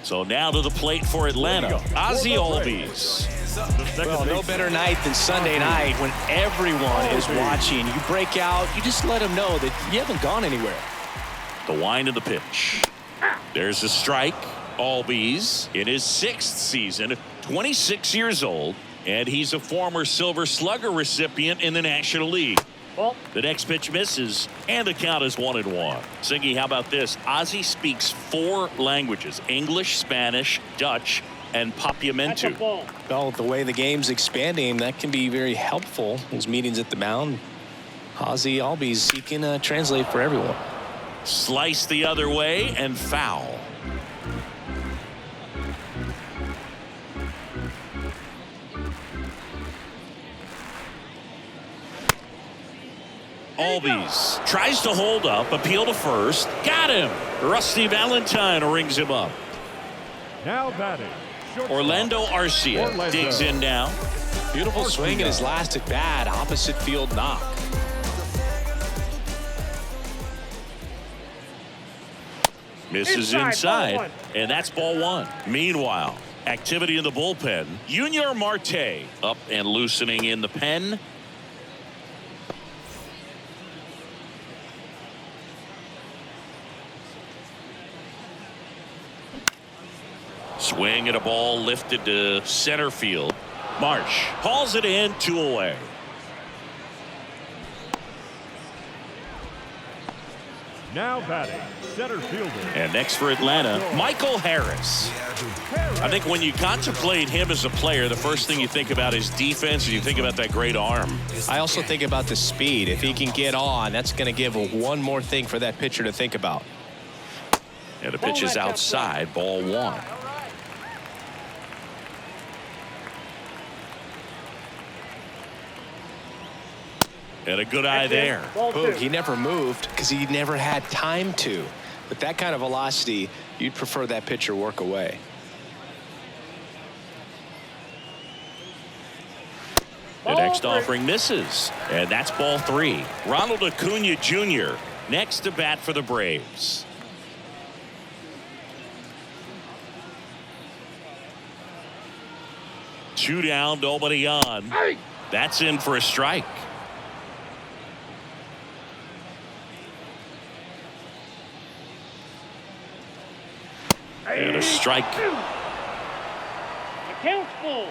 So now to the plate for Atlanta, Ozzie Albies. Well, no better night than Sunday night when everyone is watching. You break out, you just let them know that you haven't gone anywhere. The wind of the pitch. There's a strike. Albies in his 6th season, 26 years old, and he's a former Silver Slugger recipient in the National League. Ball. The next pitch misses, and the count is 1-1. Singy, how about this? Ozzie speaks 4 languages: English, Spanish, Dutch, and That's a Papiamentu. ball. Well, the way the game's expanding, that can be very helpful. Those meetings at the mound, Ozzie Albies, he can translate for everyone. Slice the other way and foul. Albies tries to hold up, appeal to first, got him. Rusty Valentine rings him up. Now batting. Shortstop. Orlando Arcia digs in now. Beautiful swing in his last at bat, opposite field knock. Misses Inside, inside, ball 1. and that's ball 1. Meanwhile, activity in the bullpen. Junior Marte up and loosening in the pen. Swing at a ball lifted to center field. Marsh hauls it in, 2 away. Now batting. Center fielder. And next for Atlanta, Michael Harris. I think when you contemplate him as a player, the first thing you think about is defense, and you think about that great arm. I also think about the speed. If he can get on, that's going to give one more thing for that pitcher to think about. And the pitch is outside, ball 1. And a good eye there. Ball 2. Boom, he never moved because he never had time to. With that kind of velocity, you'd prefer that pitcher work away. The next offering misses, and that's ball 3. Ronald Acuna Jr. next to bat for the Braves. Two down, nobody on. That's in for a strike. And a strike. The count's full.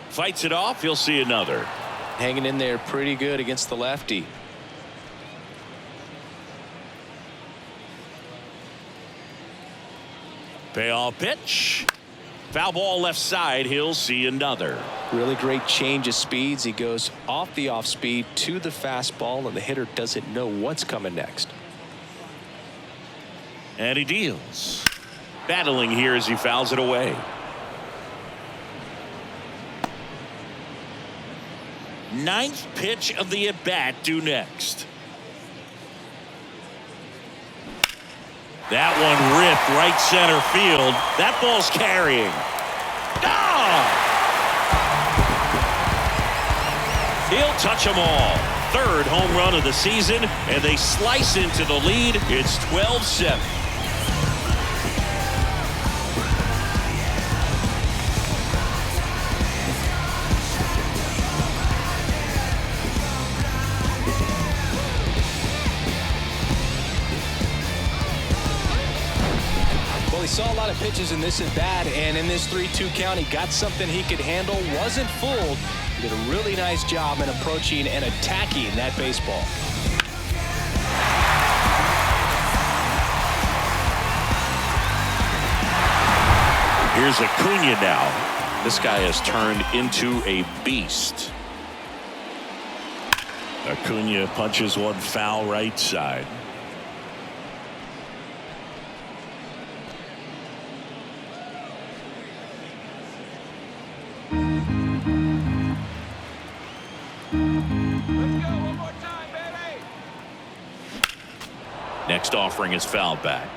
Fights it off. He'll see another. Hanging in there pretty good against the lefty. Payoff pitch. Foul ball left side. He'll see another. Really great change of speeds. He goes off the off speed to the fastball, and the hitter doesn't know what's coming next. And he deals. Battling here as he fouls it away. Ninth pitch of the at-bat due next. That one ripped right center field. That ball's carrying. Oh! He'll touch them all. Third home run of the season, and they slice into the lead. It's 12-7. Well, he saw a lot of pitches in this at bat, and in this 3-2 count, he got something he could handle, wasn't fooled. He did a really nice job in approaching and attacking that baseball. Here's Acuna now. This guy has turned into a beast. Acuna punches one foul right side. Next offering is fouled back.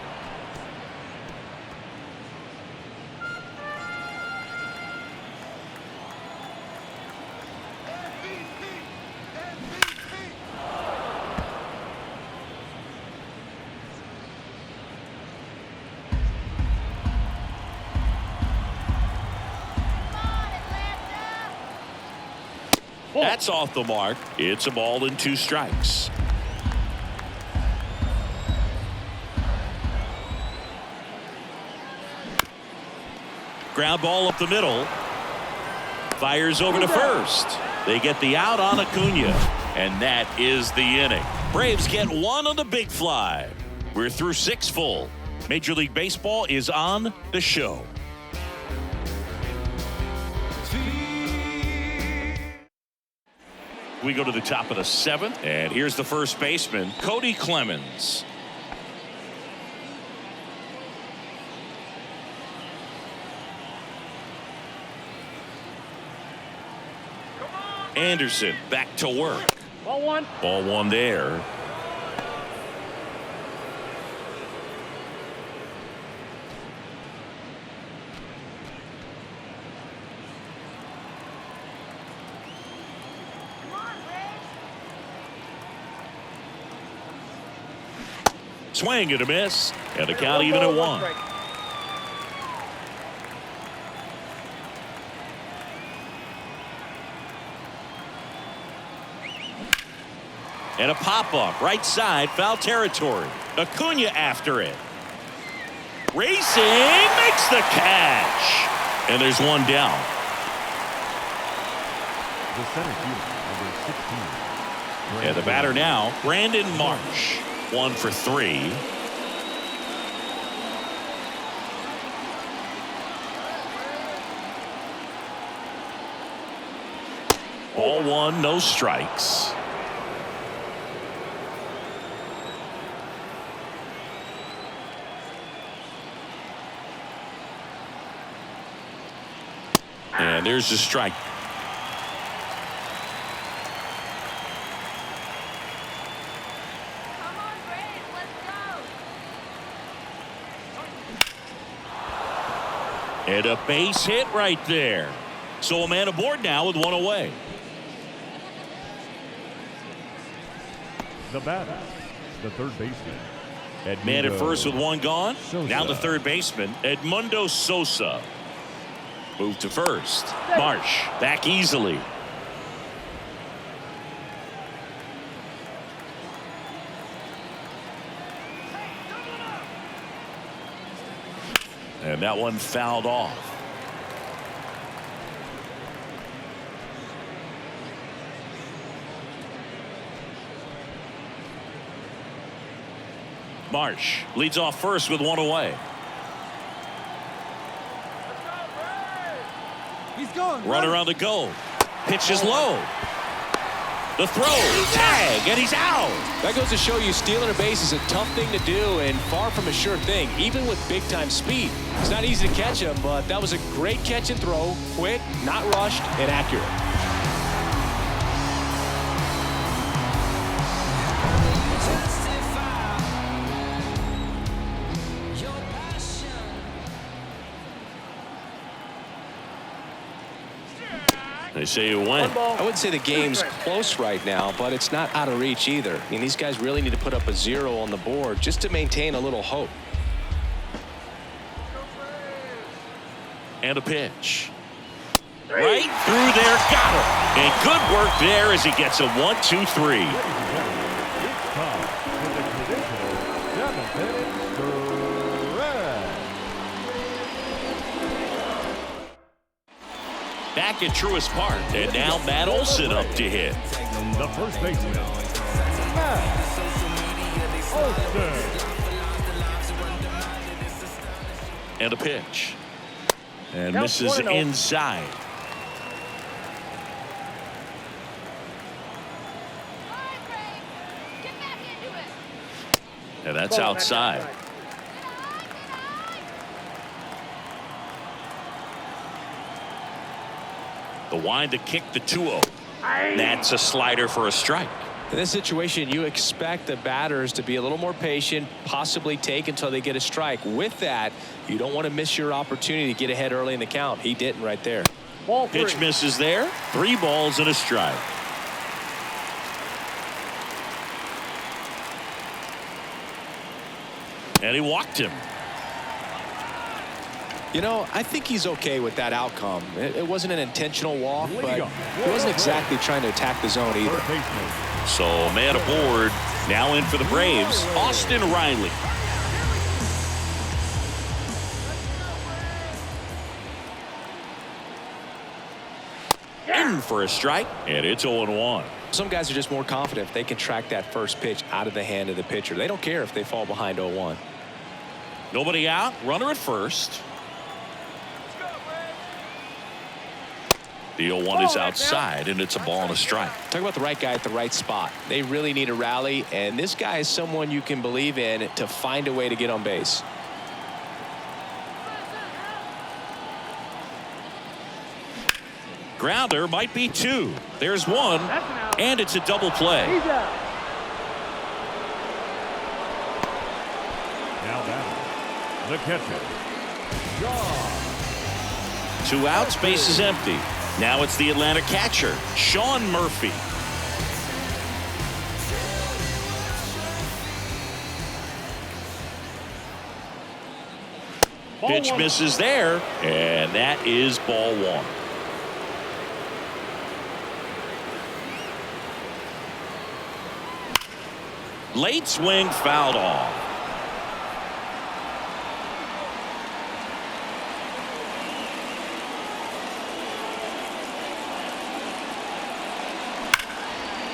That's off the mark. It's a ball and 2 strikes. Ground ball up the middle. Fires over to first. They get the out on Acuna. And that is the inning. Braves get one on the big fly. We're through 6 full. Major League Baseball is on the show. We go to the top of the 7th. And here's the first baseman, Cody Clemens. Anderson back to work. Ball 1. Ball 1 there. Swing and a miss. And the count even at 1. And a pop-up right side, foul territory. Acuna after it. Racing, makes the catch. And there's one down. The center fielder, number 16. And the batter now, Brandon Marsh. 1 for 3. Ball 1, no strikes. And there's the strike. Come on, Braves, let's go. And a base hit right there. So a man aboard now with 1 away. The batter, the third baseman. Man at first with 1 gone. Sosa. Now the third baseman, Edmundo Sosa. Move to first. Marsh back easily. And that one fouled off. Marsh leads off first with 1 away. Runner on the go. Pitch is low. The throw, tag, and he's out. That goes to show you stealing a base is a tough thing to do and far from a sure thing, even with big-time speed. It's not easy to catch him, but that was a great catch and throw. Quick, not rushed, and accurate. They say you win. One ball. I wouldn't say the game's close right now, but it's not out of reach either. I mean, these guys really need to put up a 0 on the board just to maintain a little hope. And a pitch. Right through there, got him. And good work there as he gets a 1-2-3. It's time for the traditional 7th Back at Truist Park, and now Matt Olson up to hit. The first baseman, Matt Olson. And a pitch. And Count misses 1-0. inside. All right, Ray. Get back into it. And that's Ball, outside. Get high, get The wind to kick the 2-0. That's a slider for a strike. In this situation, you expect the batters to be a little more patient, possibly take until they get a strike. With that, you don't want to miss your opportunity to get ahead early in the count. He didn't right there. Ball 3. Pitch misses there. 3 balls and a strike. And he walked him. You know, I think he's okay with that outcome. It wasn't an intentional walk, but he wasn't exactly trying to attack the zone either. Third baseman, So man aboard. Now in for the Braves, Austin Riley. In for a strike, and it's 0-1. Some guys are just more confident if they can track that first pitch out of the hand of the pitcher. They don't care if they fall behind 0-1. Nobody out, runner at first. The 0-1 is outside, and it's a ball and a strike. Talk about the right guy at the right spot. They really need a rally, and this guy is someone you can believe in to find a way to get on base. Grounder might be 2. There's 1, and it's a double play. He's out. now batting, the catcher, John. 2 outs, base is empty. Now it's the Atlanta catcher, Sean Murphy. Pitch 1. misses there, and that is ball 1. Late swing fouled off.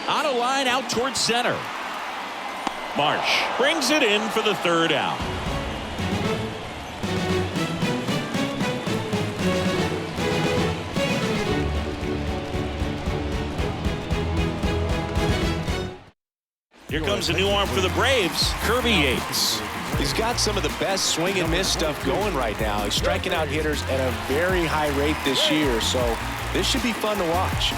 On a line out towards center. Marsh brings it in for the 3rd out. Here comes a new arm for the Braves, Kirby Yates. He's got some of the best swing and miss stuff going right now. He's striking out hitters at a very high rate this year, so this should be fun to watch.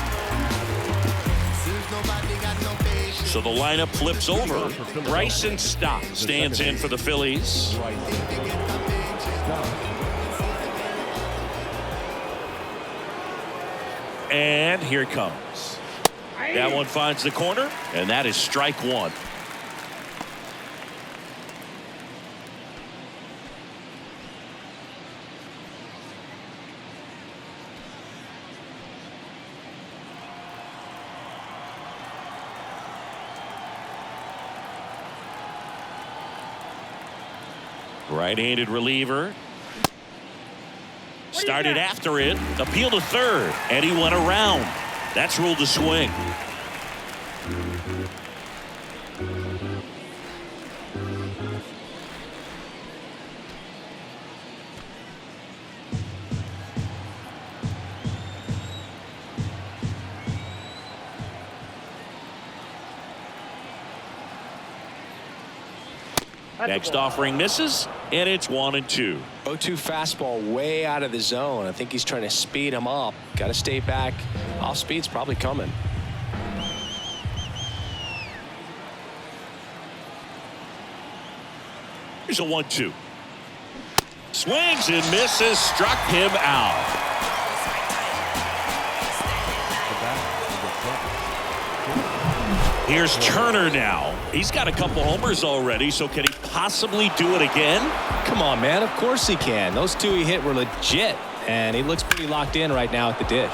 So the lineup flips over. Bryson Stott stands in for the Phillies. And here it comes. That one finds the corner, and that is strike 1. Right-handed reliever. Started after it. Appeal to 3rd, and he went around. That's ruled a swing. Next offering misses, and it's 1-2. 0-2 fastball way out of the zone. I think he's trying to speed him up. Got to stay back. Off speed's probably coming. Here's a 1-2. Swings and misses, struck him out. Here's Turner now. He's got a couple homers already, so can he possibly do it again? Come on, man. Of course he can. Those two he hit were legit, and he looks pretty locked in right now at the dish.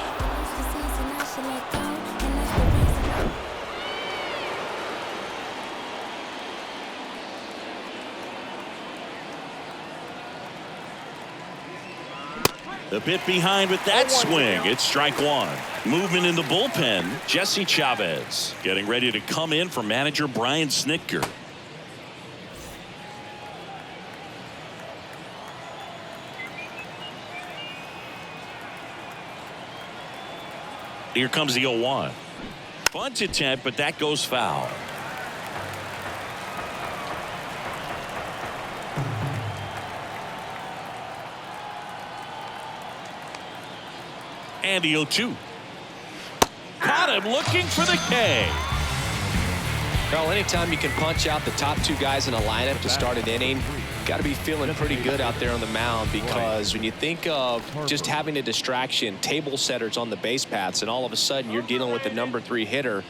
A bit behind with that swing. It's strike one. Movement in the bullpen. Jesse Chavez getting ready to come in for manager Brian Snitker. Here comes the 0-1. Bunt attempt, but that goes foul. And the 0-2. Caught him looking for the K. Well, anytime you can punch out the top two guys in a lineup to start an inning, got to be feeling pretty good out there on the mound, because when you think of just having a distraction, table setters on the base paths, and all of a sudden you're dealing with the number 3 hitter,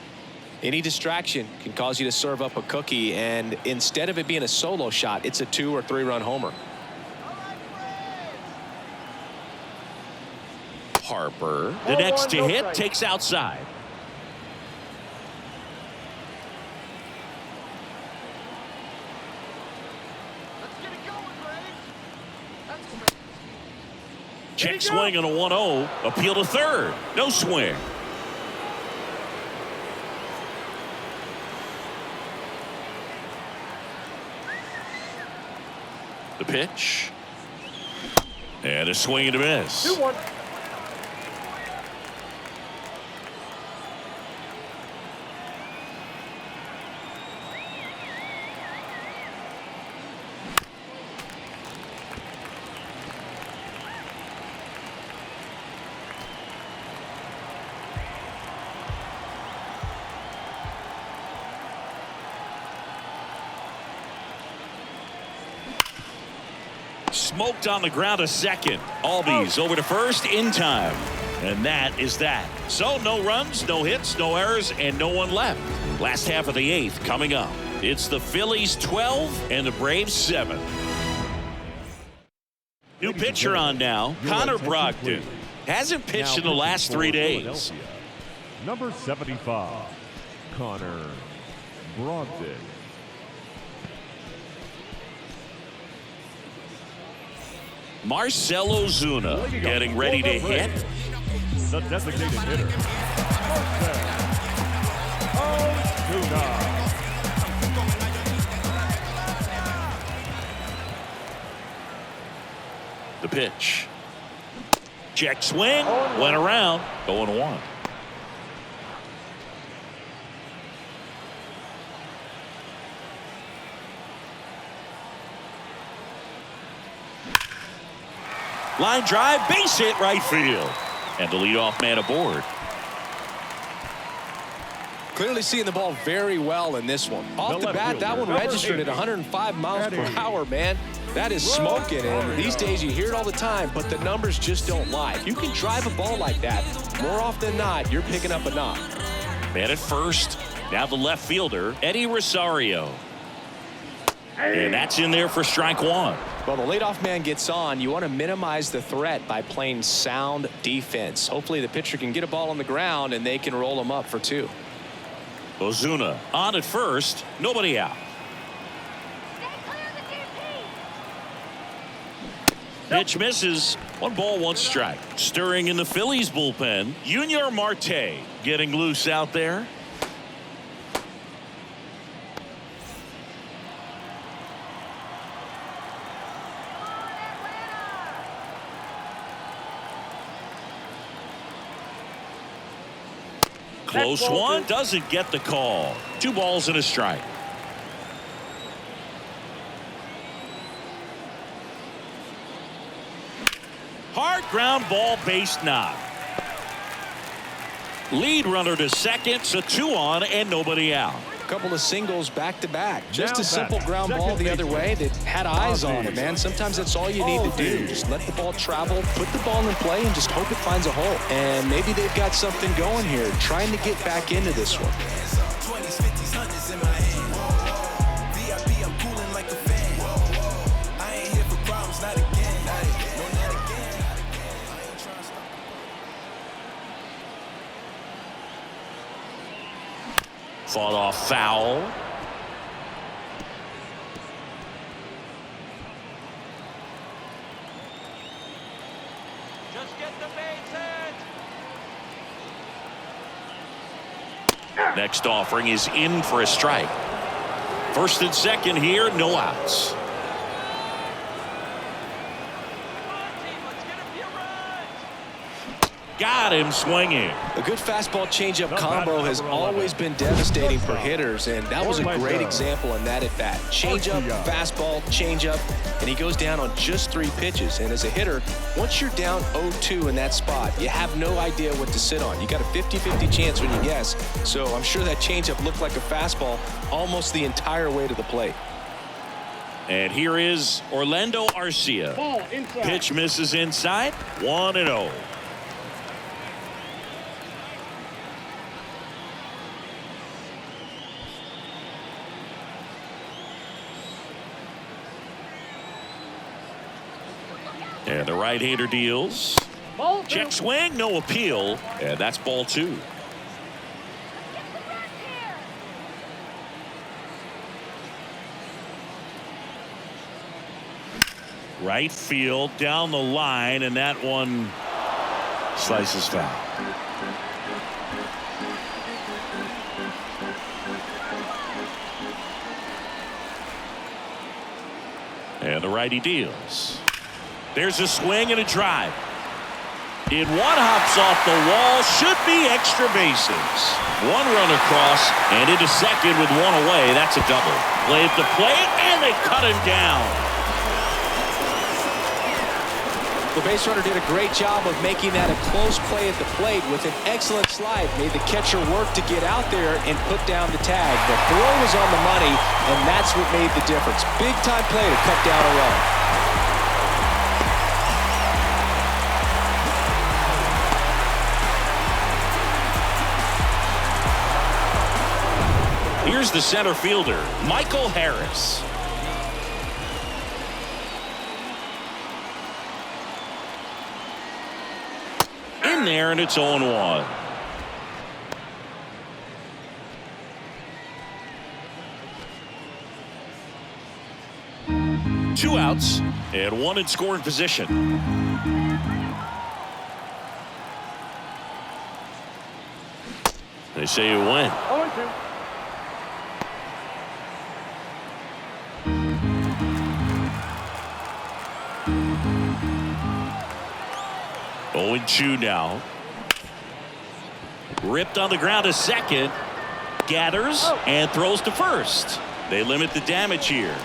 any distraction can cause you to serve up a cookie, and instead of it being a solo shot, it's a 2 or 3 run homer. Harper, the next to hit, takes outside. Check swing on a 1-0. Appeal to third. No swing. The pitch. And a swing and a miss. 2-1. Smoked on the ground to second. Albies over to first in time. And that is that. So no runs, no hits, no errors, and no one left. Last half of the 8th coming up. It's the Phillies 12 and the Braves 7. New pitcher on now, Connor Brogdon. Hasn't pitched in the last 3 days. Number 75, Connor Brogdon. Marcell Ozuna getting ready to hit. The designated hitter, Marcell Ozuna. The pitch. Check swing. Went around. 0-1. Line drive, base hit, right field. And the leadoff man aboard. Clearly seeing the ball very well in this one. Off the bat, that one registered at 105 miles per hour, man. That is smoking, and these days you hear it all the time, but the numbers just don't lie. If you can drive a ball like that, more often than not, you're picking up a knock. Man at first. Now the left fielder, Eddie Rosario. And that's in there for strike one. Well, the leadoff man gets on. You want to minimize the threat by playing sound defense. Hopefully the pitcher can get a ball on the ground and they can roll him up for 2. Ozuna on at first. Nobody out. Stay clear of the DP. Pitch misses. 1 ball, 1 strike. Stirring in the Phillies bullpen. Junior Marte getting loose out there. Close one, doesn't get the call. 2 balls and a strike. Hard ground ball, base knock. Lead runner to second, so 2 on and nobody out. couple of singles back-to-back. Just Now a simple batting, ground ball second the other baseman, way that had eyes on it, Ozzie. man. Sometimes that's all you need to do. Ozzie. Just let the ball travel, put the ball in play, and just hope it finds a hole. And maybe they've got something going here, trying to get back into this one. 20s, 50s, 100s in my hand. VIP, I'm cooling like a fan. I ain't here for problems, not again. No, not again. I ain't trying to stop. Fought off foul. Just get the base hit. Next offering is in for a strike. First and second here, no outs. Come on, team, let's get a few runs. Got him swinging. A good fastball changeup Not combo bad, has number 11. always been devastating for hitters, and that was a Orlando. great example in that at-bat. Changeup, RBI. fastball, changeup, and he goes down on just 3 pitches. And as a hitter, once you're down 0-2 in that spot, you have no idea what to sit on. You got a 50-50 chance when you guess, so I'm sure that changeup looked like a fastball almost the entire way to the plate. And here is Orlando Arcia. Ball inside. Pitch misses inside, 1-0. And the right-hander deals. Ball two. Check swing, no appeal. And that's ball 2. Get the run here. Right field down the line, and that one slices foul. And the righty deals. There's a swing and a drive. It one hops off the wall, should be extra bases. One run across and into second with one away. That's a double. Play at the plate, and they cut him down. The base runner did a great job of making that a close play at the plate with an excellent slide. Made the catcher work to get out there and put down the tag. The throw was on the money, and that's what made the difference. Big time play to cut down a run. Here's the center fielder, Michael Harris. In there, and it's 0-1. Two outs and one in scoring position. They say you win. 0-2. Oh, 0-2 now. Ripped on the ground to second. Gathers and throws to first. They limit the damage here.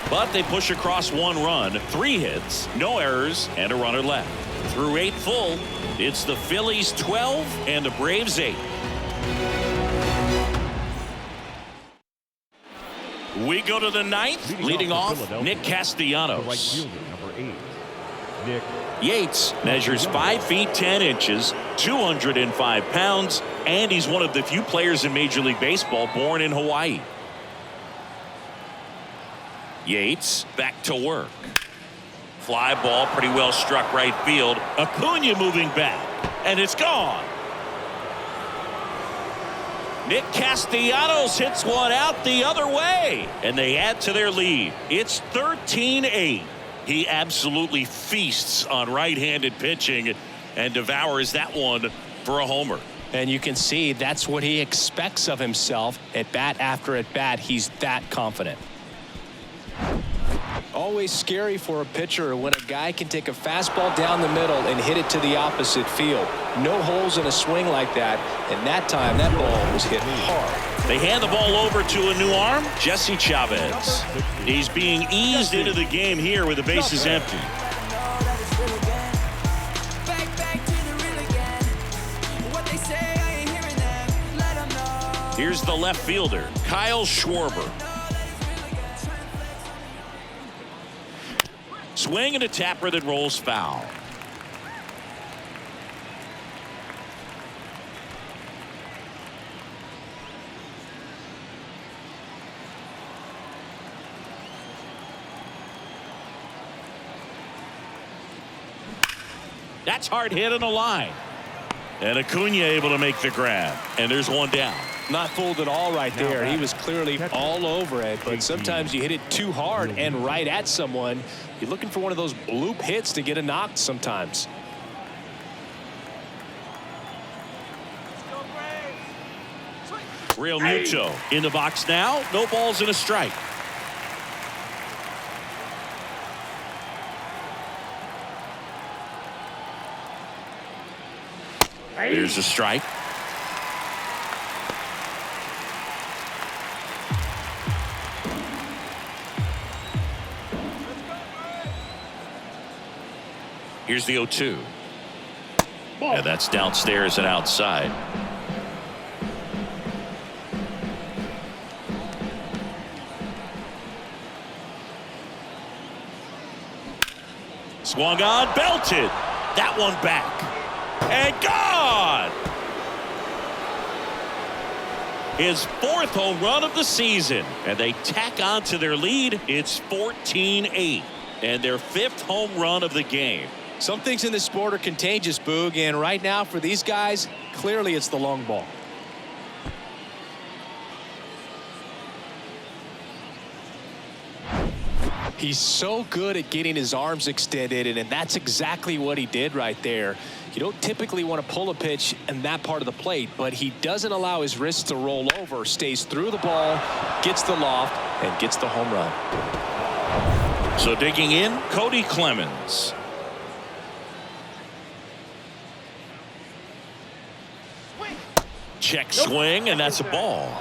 But they push across 1 run, 3 hits, no errors, and a runner left. Through 8 full, it's the Phillies 12 and the Braves 8. We go to the 9th, leading for off Philadelphia, Nick the right Castellanos. fielder, number 8, Nick. Yates measures 5 feet 10 inches, 205 pounds, and he's one of the few players in Major League Baseball born in Hawaii. Yates back to work. Fly ball pretty well struck right field. Acuna moving back, and it's gone. Nick Castellanos hits one out the other way, and they add to their lead. It's 13-8. He absolutely feasts on right-handed pitching and devours that one for a homer. And you can see that's what he expects of himself at bat after at bat. He's that confident. Always scary for a pitcher when a guy can take a fastball down the middle and hit it to the opposite field. No holes in a swing like that, and that time that ball was hit hard. They hand the ball over to a new arm, Jesse Chavez. He's being eased into the game here with the bases empty. Here's the left fielder, Kyle Schwarber. Swing and a tapper that rolls foul. That's hard hit on the line. And Acuna able to make the grab. And there's one down. Not fooled at all right there. He was clearly all over it. But sometimes you hit it too hard and right at someone. You're looking for one of those bloop hits to get a knock sometimes. Real Muto in the box now. No balls and a strike. There's a strike. Here's the 0-2. And that's downstairs and outside. Swung on, belted. That one back. And gone. His 4th home run of the season. And they tack on to their lead. It's 14-8. And their 5th home run of the game. Some things in this sport are contagious, Boog. And right now for these guys, clearly it's the long ball. He's so good at getting his arms extended, and that's exactly what he did right there. You don't typically want to pull a pitch in that part of the plate, but he doesn't allow his wrists to roll over, stays through the ball, gets the loft, and gets the home run. So digging in, Cody Clemens. Check swing, and that's a ball.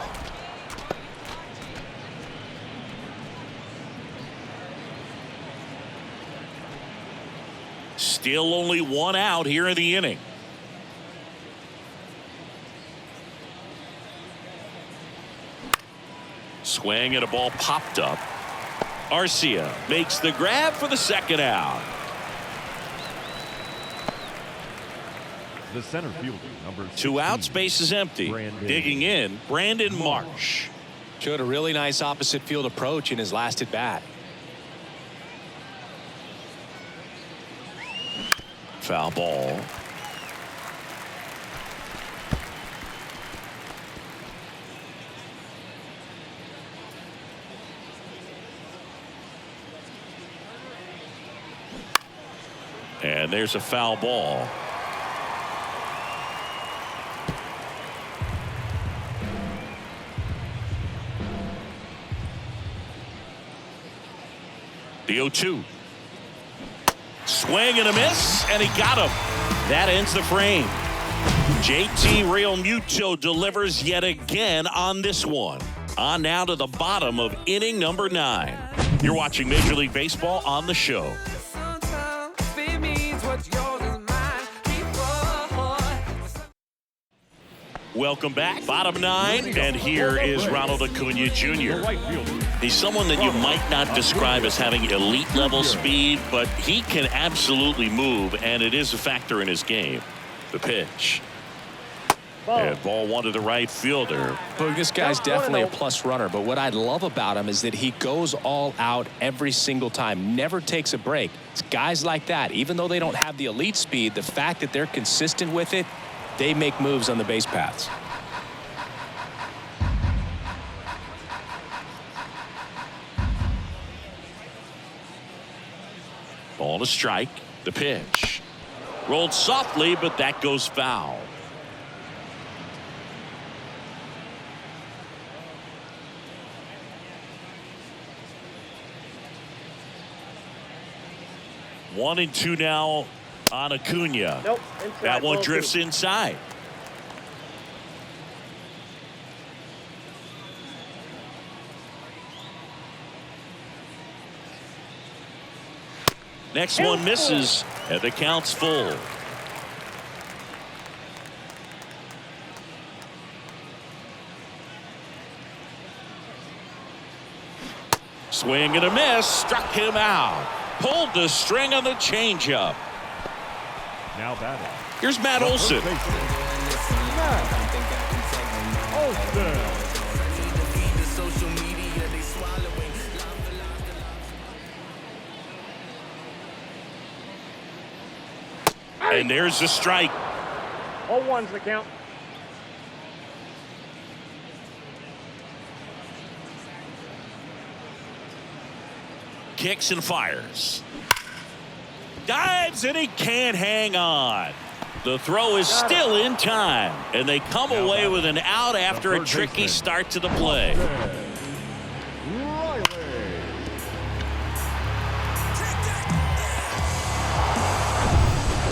Still only 1 out here in the inning. Swing and a ball popped up. Arcia makes the grab for the 2nd out. The center fielder, number 2 outs, base is empty. Digging in, Brandon Marsh. Showed a really nice opposite field approach in his last at bat. Foul ball. And there's a foul ball. The 0-2. Swing and a miss, and he got him. That ends the frame. JT Realmuto delivers yet again on this one. On now to the bottom of inning number 9. You're watching Major League Baseball on the show. Welcome back. Bottom 9, and here is Ronald Acuna Jr. He's someone that you might not describe as having elite level speed, but he can absolutely move, and it is a factor in his game. The pitch. And ball 1 to the right fielder. But this guy's definitely a plus runner, but what I love about him is that he goes all out every single time, never takes a break. It's guys like that, even though they don't have the elite speed, the fact that they're consistent with it, they make moves on the base paths. Ball to strike. The pitch. Rolled softly, but that goes foul. One and 2 now on Acuna. Nope. That one Ball drifts 2. inside. Next one misses, and the count's full. Swing and a miss. Struck him out. Pulled the string on the changeup. Now batting. Here's Matt The Olson. first baseman, Matt Olson. And there's the strike. 0-1's the count. Kicks and fires. Dives and he can't hang on. The throw is still in time, and they come away with an out after a tricky start to the play. Riley.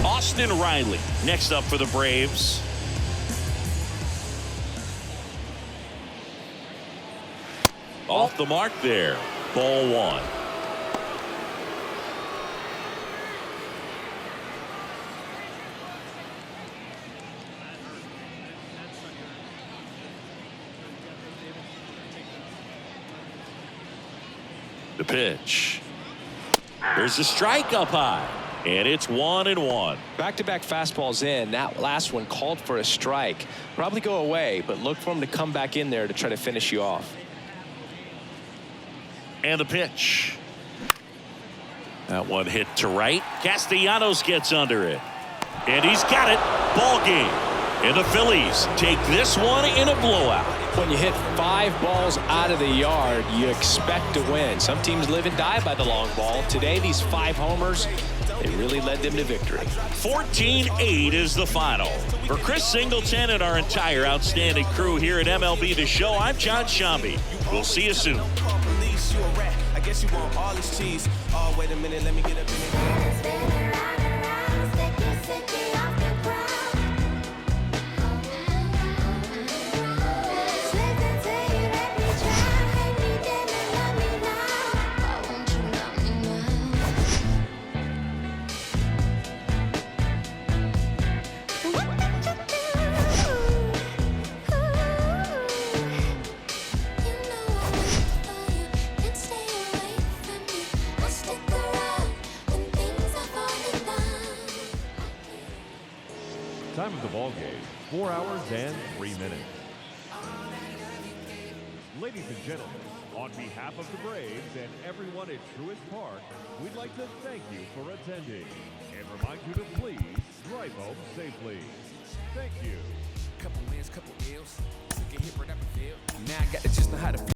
Austin Riley next up for the Braves. Off the mark there. Ball one. The pitch. There's a strike up high. And it's 1-1. Back-to-back fastballs in. That last one called for a strike. Probably go away, but look for him to come back in there to try to finish you off. And the pitch. That one hit to right. Castellanos gets under it. And he's got it. Ball game. And the Phillies take this one in a blowout. When you hit 5 balls out of the yard, you expect to win. Some teams live and die by the long ball. Today, these 5 homers, they really led them to victory. 14-8 is the final. For Chris Singleton and our entire outstanding crew here at MLB The Show, I'm John Shambi. We'll see you soon. I guess you want all this cheese. Oh, wait a minute, let me get up in it. Time of the ball game, 4 hours and 3 minutes. Ladies and gentlemen, on behalf of the Braves and everyone at Truist Park, we'd like to thank you for attending and remind you to please drive home safely. Thank you. Couple wins, couple ills. Get hit right up the field. Now I got to just know how to